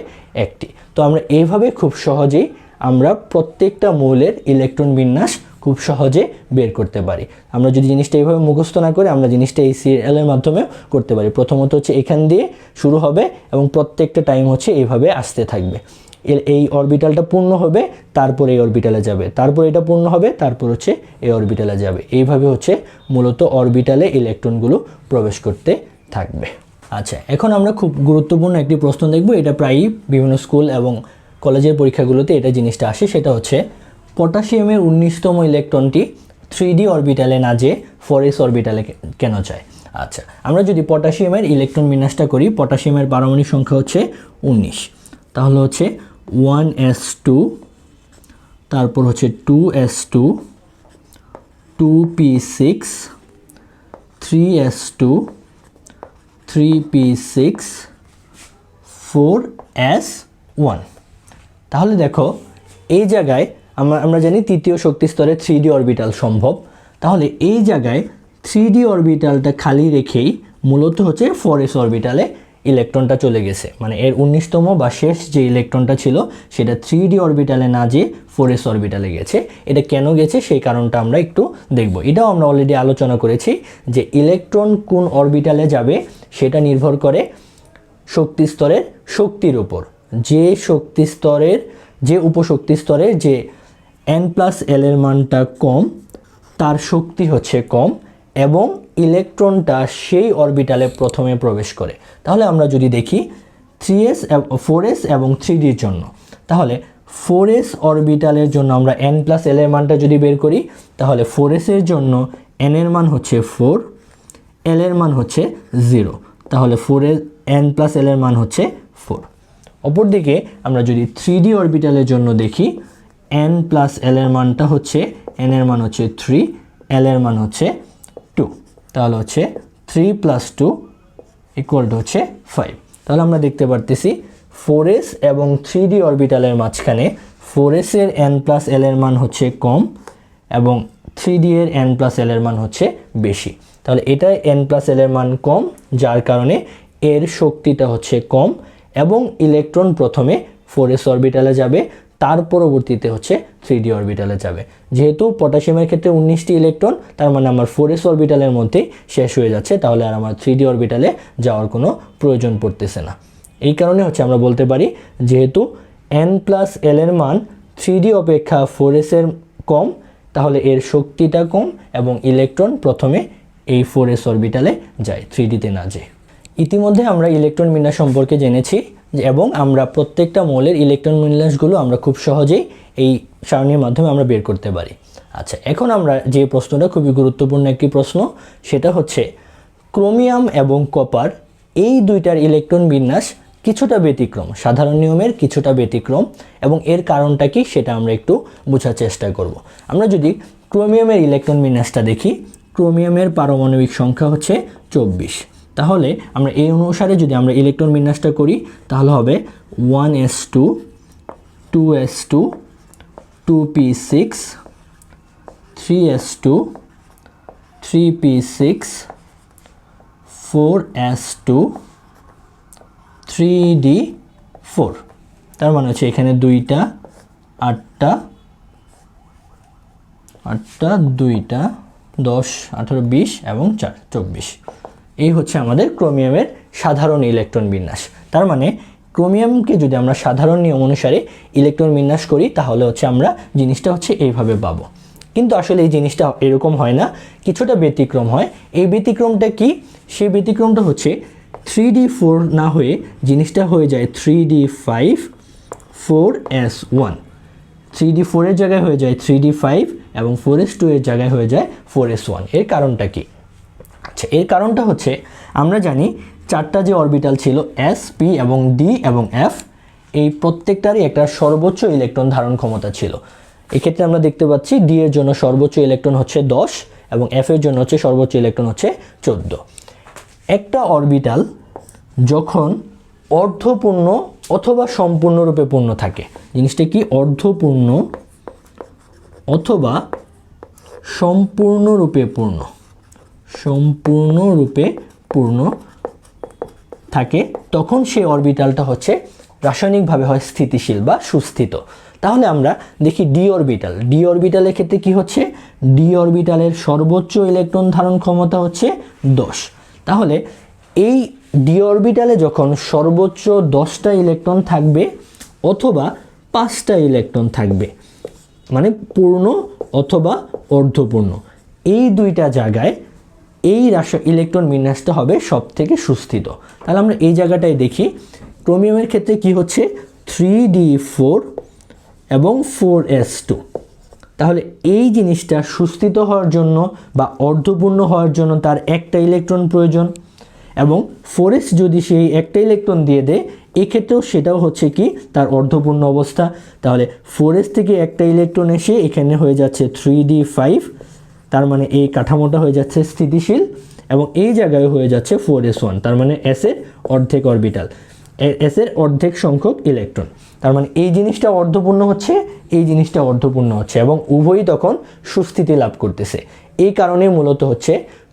1টি। তো আমরা এইভাবে খুব সহজেই আমরা প্রত্যেকটা মৌলের ইলেকট্রন বিন্যাস খুব সহজে বের করতে পারি। আমরা যদি জিনিসটা এইভাবে মুখস্থ না করে, আমরা জিনিসটা এই সিরিয়ালের মাধ্যমে করতে পারি। প্রথমত হচ্ছে এখান দিয়ে শুরু হবে এবং প্রত্যেকটা টাইম হচ্ছে এইভাবে আসতে থাকবে। এই অরবিটালটা পূর্ণ হবে, তারপর এই অরবিটালে যাবে, তারপর এটা পূর্ণ হবে, তারপর হচ্ছে এই অরবিটালে যাবে। এইভাবে হচ্ছে মূলত অরবিটালে ইলেকট্রনগুলো প্রবেশ করতে থাকবে। আচ্ছা, এখন আমরা খুব গুরুত্বপূর্ণ একটি প্রশ্ন দেখব। এটা প্রায়ই বিভিন্ন স্কুল এবং কলেজের পরীক্ষাগুলোতে এটা জিনিসটা আসে। সেটা হচ্ছে পটাশিয়ামের 19তম ইলেকট্রনটি 3d অরবিটালে না যেয়ে 4s অরবিটালে কেন যায়? আচ্ছা, আমরা যদি পটাশিয়ামের ইলেকট্রন বিন্যাসটা করি, পটাশিয়ামের পারমাণবিক সংখ্যা হচ্ছে 19। তাহলে হচ্ছে 1s2, তারপর হচ্ছে 2s2, 2p6, 3s2, 3p6, 4s1। তাহলে দেখো এই জায়গায় আমরা জানি তৃতীয় শক্তি স্তরে 3d অরবিটাল সম্ভব। তাহলে এই জায়গায় 3d অরবিটালটা খালি রেখেই মূলত হচ্ছে 4s অরবিটালে ইলেকট্রনটা চলে গেছে, মানে এর 19তম বা শেষ যে ইলেকট্রনটা ছিল সেটা 3d অরবিটালে না যেয়ে 4s অরবিটালে গেছে। এটা কেন গেছে সেই কারণটা আমরা একটু দেখব। এটাও আমরা অলরেডি আলোচনা করেছি যে ইলেকট্রন কোন অরবিটালে যাবে সেটা নির্ভর করে শক্তি স্তরের শক্তির উপর। যে শক্তি স্তরের, যে উপশক্তি স্তরের যে n+l এর মানটা কম, তার শক্তি হচ্ছে কম এবং ইলেকট্রনটা সেই অরবিটালে প্রথমে প্রবেশ করে। তাহলে আমরা যদি দেখি 4s এবং 3dর জন্য, তাহলে 4s অরবিটালের জন্য আমরা n+l এর মানটা যদি বের করি, তাহলে 4s এর জন্য n এর মান হচ্ছে 4, l এর মান হচ্ছে 0, তাহলে 4s n+l এর মান হচ্ছে 4। অপরদিকে আমরা যদি 3d অরবিটালের জন্য দেখি, n+l এর মানটা হচ্ছে, n এর মান হচ্ছে 3, l এর মান হচ্ছে 2, তাহলে হচ্ছে 3 + 2 = হচ্ছে 5। তাহলে আমরা দেখতে পারতেছি 4s এবং 3d অরবিটালের মাঝখানে 4s এর n+l এর মান হচ্ছে কম এবং 3d এর n+l এর মান হচ্ছে বেশি। তাহলে এটা n+l এর মান কম, যার কারণে এর শক্তিটা হচ্ছে কম এবং ইলেকট্রন প্রথমে 4s অরবিটালে যাবে, তার পরবর্তীতে হচ্ছে 3d অরবিটালে যাবে। যেহেতু পটাশিয়ামের ক্ষেত্রে 19টি ইলেকট্রন, তার মানে আমার 4s অরবিটালের মধ্যেই শেষ হয়ে যাচ্ছে, তাহলে আর আমার 3d অরবিটালে যাওয়ার কোনো প্রয়োজন পড়তেছে না। এই কারণে হচ্ছে আমরা বলতে পারি যেহেতু n+l এর মান 3d অপেক্ষা 4s এর কম, তাহলে এর শক্তিটা কম এবং ইলেকট্রন প্রথমে এই 4s অরবিটালে যায়, 3dতে না যায়। ইতিমধ্যে আমরা ইলেকট্রন বিন্যাস সম্পর্কে জেনেছি এবং আমরা প্রত্যেকটা মৌলের ইলেকট্রন বিন্যাসগুলো আমরা খুব সহজেই এই সারণীর মাধ্যমে আমরা বের করতে পারি। আচ্ছা, এখন আমরা যে প্রশ্নটা, খুবই গুরুত্বপূর্ণ একটি প্রশ্ন, সেটা হচ্ছে ক্রোমিয়াম এবং কপার এই দুইটার ইলেকট্রন বিন্যাস কিছুটা ব্যতিক্রম, সাধারণ নিয়মের কিছুটা ব্যতিক্রম, এবং এর কারণটা কি সেটা আমরা একটু বোঝার চেষ্টা করব। আমরা যদি ক্রোমিয়ামের ইলেকট্রন বিন্যাসটা দেখি, ক্রোমিয়ামের পারমাণবিক সংখ্যা হচ্ছে 24। তাহলে আমরা এই অনুসারে যদি আমরা ইলেকট্রন বিন্যাসটা করি, তাহলে হবে 1s2 2s2 2p6 3s2 3p6 4s2 3d4। তার মানে হচ্ছে এখানে 2টা 8টা 2টা 10 18 20 এবং 4 24। এই হচ্ছে আমাদের ক্রোমিয়ামের সাধারণ ইলেকট্রন বিন্যাস। তার মানে ক্রোমিয়ামকে যদি আমরা সাধারণ নিয়ম অনুসারে ইলেকট্রন বিন্যাস করি, তাহলে হচ্ছে আমরা জিনিসটা হচ্ছে এইভাবে পাবো। কিন্তু আসলে এই জিনিসটা এরকম হয় না, কিছুটা ব্যতিক্রম হয়। এই ব্যতিক্রমটা কি? সেই ব্যতিক্রমটা হচ্ছে 3d4 না হয়ে জিনিসটা হয়ে যায় 3d5 4s1। 3d4 এর জায়গায় হয়ে যায় 3d5 এবং 4s2 এর জায়গায় হয়ে যায় 4s1। এর কারণটা কি? আচ্ছা, এর কারণটা হচ্ছে আমরা জানি 4টা যে অরবিটাল ছিল s, p এবং d এবং f, এই প্রত্যেকটারই একটা সর্বোচ্চ ইলেকট্রন ধারণ ক্ষমতা ছিল। এক্ষেত্রে আমরা দেখতে পাচ্ছি d এর জন্য সর্বোচ্চ ইলেকট্রন হচ্ছে 10 এবং f এর জন্য হচ্ছে সর্বোচ্চ ইলেকট্রন হচ্ছে 14। একটা অরবিটাল যখন অর্ধপূর্ণ অথবা সম্পূর্ণরূপে পূর্ণ থাকে, জিনিসটা কি? অর্ধপূর্ণ অথবা সম্পূর্ণরূপে পূর্ণ থাকে, তখন সেই অরবিটালটা হচ্ছে রাসায়নিকভাবে হয় স্থিতিশীল বা সুস্থিত। তাহলে আমরা দেখি ডি অরবিটালের ক্ষেত্রে কি হচ্ছে? ডি অরবিটালের সর্বোচ্চ ইলেকট্রন ধারণ ক্ষমতা হচ্ছে 10। তাহলে এই ডি অরবিটালে যখন সর্বোচ্চ 10টা ইলেকট্রন থাকবে অথবা 5টা ইলেকট্রন থাকবে, মানে পূর্ণ অথবা অর্ধপূর্ণ, এই দুইটা জায়গায় এই ইলেকট্রন বিন্যাসটা হবে সব থেকে সুস্থিত। তাহলে আমরা এই জায়গাটায় দেখি ক্রোমিয়ামের ক্ষেত্রে কি হচ্ছে? 3d4 এবং 4s2। তাহলে এই জিনিসটা সুস্থিত হওয়ার জন্য বা অর্ধপূর্ণ হওয়ার জন্য তার একটা ইলেকট্রন প্রয়োজন, এবং 4s যদি সেই একটা ইলেকট্রন দিয়ে দেয়, এক্ষেত্রেও সেটাও হচ্ছে কি? তার অর্ধপূর্ণ অবস্থা। তাহলে 4s থেকে একটা ইলেকট্রন এসে এখানে হয়ে যাচ্ছে 3d5, তার মানে এই কাঠামোটা হয়ে যাচ্ছে স্থিতিশীল, এবং এই জায়গায় হয়ে যাচ্ছে 4s1, তার মানে s এর অর্ধেক অরবিটাল, s এর অর্ধেক সংখ্যক ইলেকট্রন। তার মানে এই জিনিসটা অর্ধপূর্ণ হচ্ছে, এই জিনিসটা অর্ধপূর্ণ হচ্ছে, এবং উভয়ই তখন সুস্থিতি লাভ করতেছে। এই কারণে মূলত হচ্ছে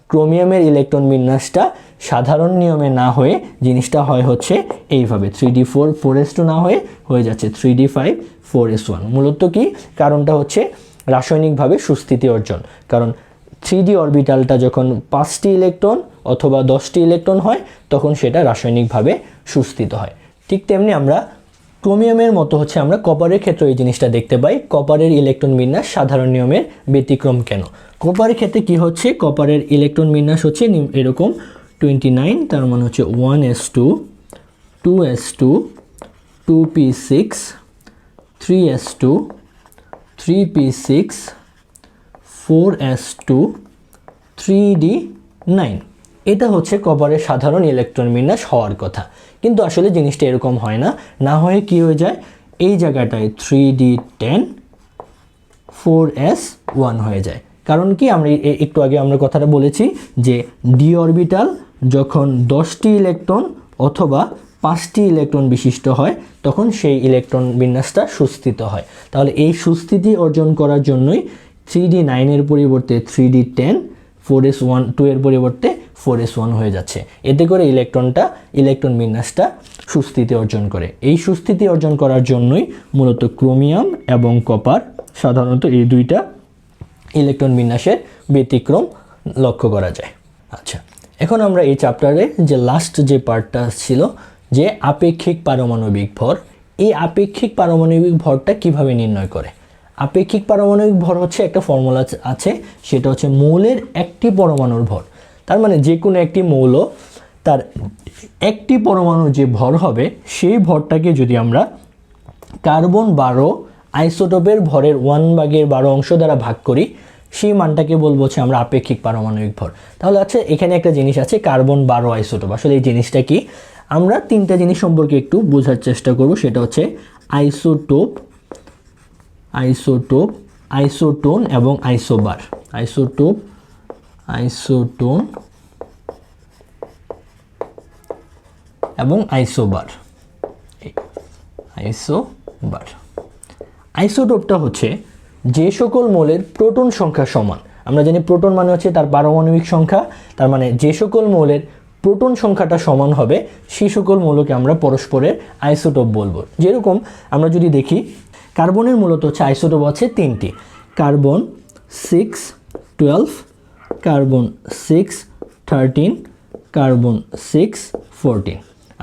ক্রোমিয়ামের ইলেকট্রন বিন্যাসটা সাধারণ নিয়মে না হয়ে জিনিসটা হয় হচ্ছে এইভাবে 3d4 4s2 না হয়ে যাচ্ছে 3d5 4s1। মূলত কি কারণটা হচ্ছে রাসায়নিকভাবে সুস্থিতি অর্জন। কারণ 3d অরবিটালটা যখন 5টি ইলেকট্রন অথবা 10টি ইলেকট্রন হয় তখন সেটা রাসায়নিকভাবে সুস্থিত হয়। ঠিক তেমনি আমরা ক্রোমিয়ামের মতো হচ্ছে আমরা কপারের ক্ষেত্রে এই জিনিসটা দেখতে পাই। কপারের ইলেকট্রন বিন্যাস সাধারণ নিয়মের ব্যতিক্রম কেন? কপারের ক্ষেত্রে কি হচ্ছে, কপারের ইলেকট্রন বিন্যাস হচ্ছে এরকম 29, তার মানে হচ্ছে 1s2 2s2 2p6 3s2 3p6 4s2 3d9। এটা হচ্ছে কপারের সাধারণ ইলেকট্রন বিন্যাস হওয়ার কথা, কিন্তু আসলে জিনিসটা এরকম হয় না। না হয়ে কি হয়ে যায়, এই জায়গাটায় 3d10 4s1 হয়ে যায়। কারণ কি আমরা একটু আগে আমরা কথাটা বলেছি যে ডি অরবিটাল যখন 10টি ইলেকট্রন অথবা 5টি ইলেকট্রন বিশিষ্ট হয় তখন সেই ইলেকট্রন বিন্যাসটা সুস্থিত হয়। তাহলে এই সুস্থিতি অর্জন করার জন্যই 3d9 এর পরিবর্তে 3d10 4s1 2 এর পরিবর্তে 4s1 হয়ে যাচ্ছে। এতে করে ইলেকট্রন বিন্যাসটা সুস্থিতি অর্জন করে। এই সুস্থিতি অর্জন করার জন্যই মূলত ক্রোমিয়াম এবং কপার সাধারণত এই দুইটা ইলেকট্রন বিন্যাসের ব্যতিক্রম লক্ষ্য করা যায়। আচ্ছা, এখন আমরা এই চ্যাপ্টারে যে লাস্ট যে পার্টটা ছিল যে আপেক্ষিক পারমাণবিক ভর, এই আপেক্ষিক পারমাণবিক ভরটা কিভাবে নির্ণয় করে? আপেক্ষিক পারমাণবিক ভর হচ্ছে একটা ফর্মুলা আছে, সেটা হচ্ছে মৌলের একটি পরমাণুর ভর। তার মানে যে কোনো একটি মৌল তার একটি পরমাণুর যে ভর হবে সেই ভরটাকে যদি আমরা কার্বন 12 আইসোটোপের ভরের 1/12 অংশ দ্বারা ভাগ করি, সেই মানটাকে বলবো হচ্ছে আমরা আপেক্ষিক পারমাণবিক ভর। তাহলে আচ্ছা, এখানে একটা জিনিস আছে কার্বন 12 আইসোটোপ। আসলে এই জিনিসটা কি, আমরা তিনটা জিনিস সম্পর্কে একটু বোঝার চেষ্টা করব। সেটা হচ্ছে আইসোটোপ, আইসোটোন এবং আইসোবার। আইসোটোপ, আইসোটোন এবং আইসোবার। আইসোটোপটা হচ্ছে যে সকল মৌলের প্রোটন সংখ্যা সমান। আমরা জানি প্রোটন মানে হচ্ছে তার পারমাণবিক সংখ্যা, তার মানে যে সকল মৌলের প্রোটন সংখ্যাটা সমান হবে সেই সকল মৌলকে আমরা পরস্পরের আইসোটোপ বলবো। যেরকম আমরা যদি দেখি কার্বনের মূলত হচ্ছে আইসোটোপ আছে তিনটি, কার্বন 6 12, কার্বন 6 13, কার্বন 6 14।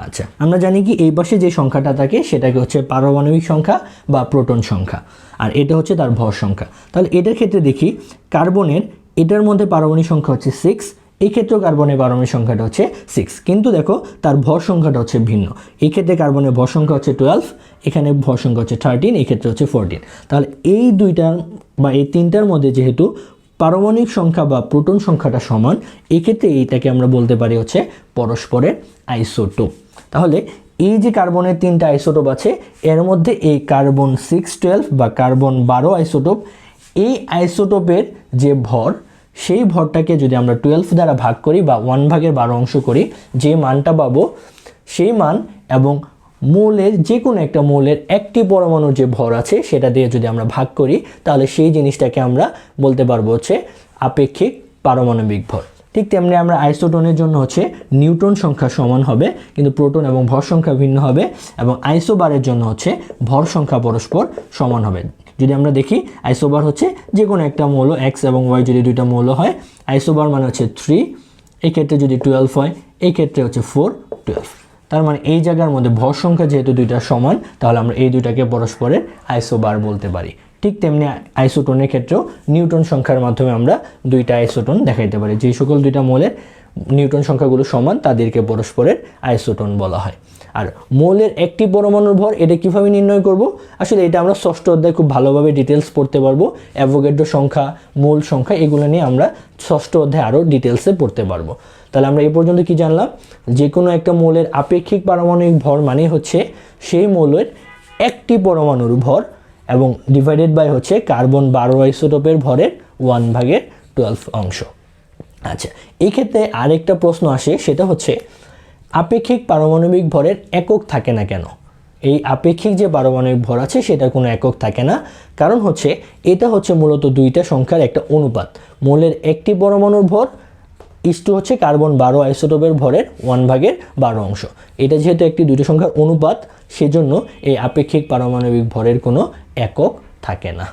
আচ্ছা, আমরা জানি কি এই পাশে যে সংখ্যাটা থাকে সেটাকে হচ্ছে পারমাণবিক সংখ্যা বা প্রোটন সংখ্যা, আর এটা হচ্ছে তার ভর সংখ্যা। তাহলে এটার ক্ষেত্রে দেখি কার্বনের এটার মধ্যে পারমাণবিক সংখ্যা হচ্ছে 6, এই ক্ষেত্রেও কার্বনের পারমাণবিক সংখ্যাটা হচ্ছে 6, কিন্তু দেখো তার ভর সংখ্যাটা হচ্ছে ভিন্ন। এই ক্ষেত্রে কার্বনের ভর সংখ্যা হচ্ছে 12, এখানে ভর সংখ্যা হচ্ছে 13, এই ক্ষেত্রে হচ্ছে 14। তাহলে এই দুইটার বা এই তিনটার মধ্যে যেহেতু পারমাণবিক সংখ্যা বা প্রোটন সংখ্যাটা সমান, এক্ষেত্রে এইটাকে আমরা বলতে পারি হচ্ছে পরস্পরের আইসোটোপ। তাহলে এই যে কার্বনের তিনটা আইসোটোপ আছে এর মধ্যে এই কার্বন 612 বা কার্বন 12 আইসোটোপ, এই আইসোটোপের যে ভর সেই ভরটাকে যদি আমরা 12 দ্বারা ভাগ করি বা 1/12 অংশ করি, যে মানটা পাবো সেই মান এবং মৌলের যে কোনো একটা মৌলের একটি পরমাণুর যে ভর আছে সেটা দিয়ে যদি আমরা ভাগ করি, তাহলে সেই জিনিসটাকে আমরা বলতে পারবো হচ্ছে আপেক্ষিক পারমাণবিক ভর। ঠিক তেমনি আমরা আইসোটোনের জন্য হচ্ছে নিউট্রন সংখ্যা সমান হবে কিন্তু প্রোটন এবং ভর সংখ্যা ভিন্ন হবে, এবং আইসোবারের জন্য হচ্ছে ভর সংখ্যা পরস্পর সমান হবে। যদি আমরা দেখি আইসোবার হচ্ছে যে কোনো একটা মৌল x এবং y যদি দুইটা মৌল হয়, আইসোবার মানে হচ্ছে 3, এই ক্ষেত্রে যদি 12 হয়, এই ক্ষেত্রে হচ্ছে 4 12। তার মানে এই জায়গার মধ্যে ভর সংখ্যা যেহেতু দুইটা সমান, তাহলে আমরা এই দুইটাকে পরস্পরের আইসোবার বলতে পারি। ঠিক তেমনি আইসোটোনের ক্ষেত্রেও নিউটন সংখ্যার মাধ্যমে আমরা দুইটা আইসোটোন দেখাইতে পারি। যে সকল দুইটা মৌলের নিউটন সংখ্যাগুলো সমান তাদেরকে পরস্পরের আইসোটোন বলা হয়। আর মৌলের একটি পরমাণুর ভর এটা কিভাবে নির্ণয় করব, আসলে এটা আমরা ষষ্ঠ অধ্যায়ে খুব ভালোভাবে ডিটেলস পড়তে পারবো। অ্যাভোগাড্রো সংখ্যা, মোল সংখ্যা এগুলো নিয়ে আমরা ষষ্ঠ অধ্যায়ে আরও ডিটেলসে পড়তে পারবো। তাহলে আমরা এই পর্যন্ত কি জানলাম, যে কোনো একটা মৌলের আপেক্ষিক পারমাণবিক ভর মানে হচ্ছে সেই মৌলের একটি পরমাণুর ভর এবং ডিভাইডেড বাই হচ্ছে কার্বন 12 আইসোটোপের ভরের 1/12 অংশ। আচ্ছা, এই ক্ষেত্রে আরেকটা প্রশ্ন আসে, সেটা হচ্ছে আপেক্ষিক পারমাণবিক ভরের একক থাকে না কেন? এই আপেক্ষিক যে পারমাণবিক ভর আছে সেটা কোনো একক থাকে না, কারণ হচ্ছে এটা হচ্ছে মূলত দুইটা সংখ্যার একটা অনুপাত। মৌলের একটি পরমাণুর ভর ইস্টু হচ্ছে কার্বন 12 আইসোটোপের ভরের 1/12 অংশ। এটা যেহেতু একটি দুইটি সংখ্যার অনুপাত, সেজন্য এই আপেক্ষিক পারমাণবিক ভরের কোনো একক থাকে না।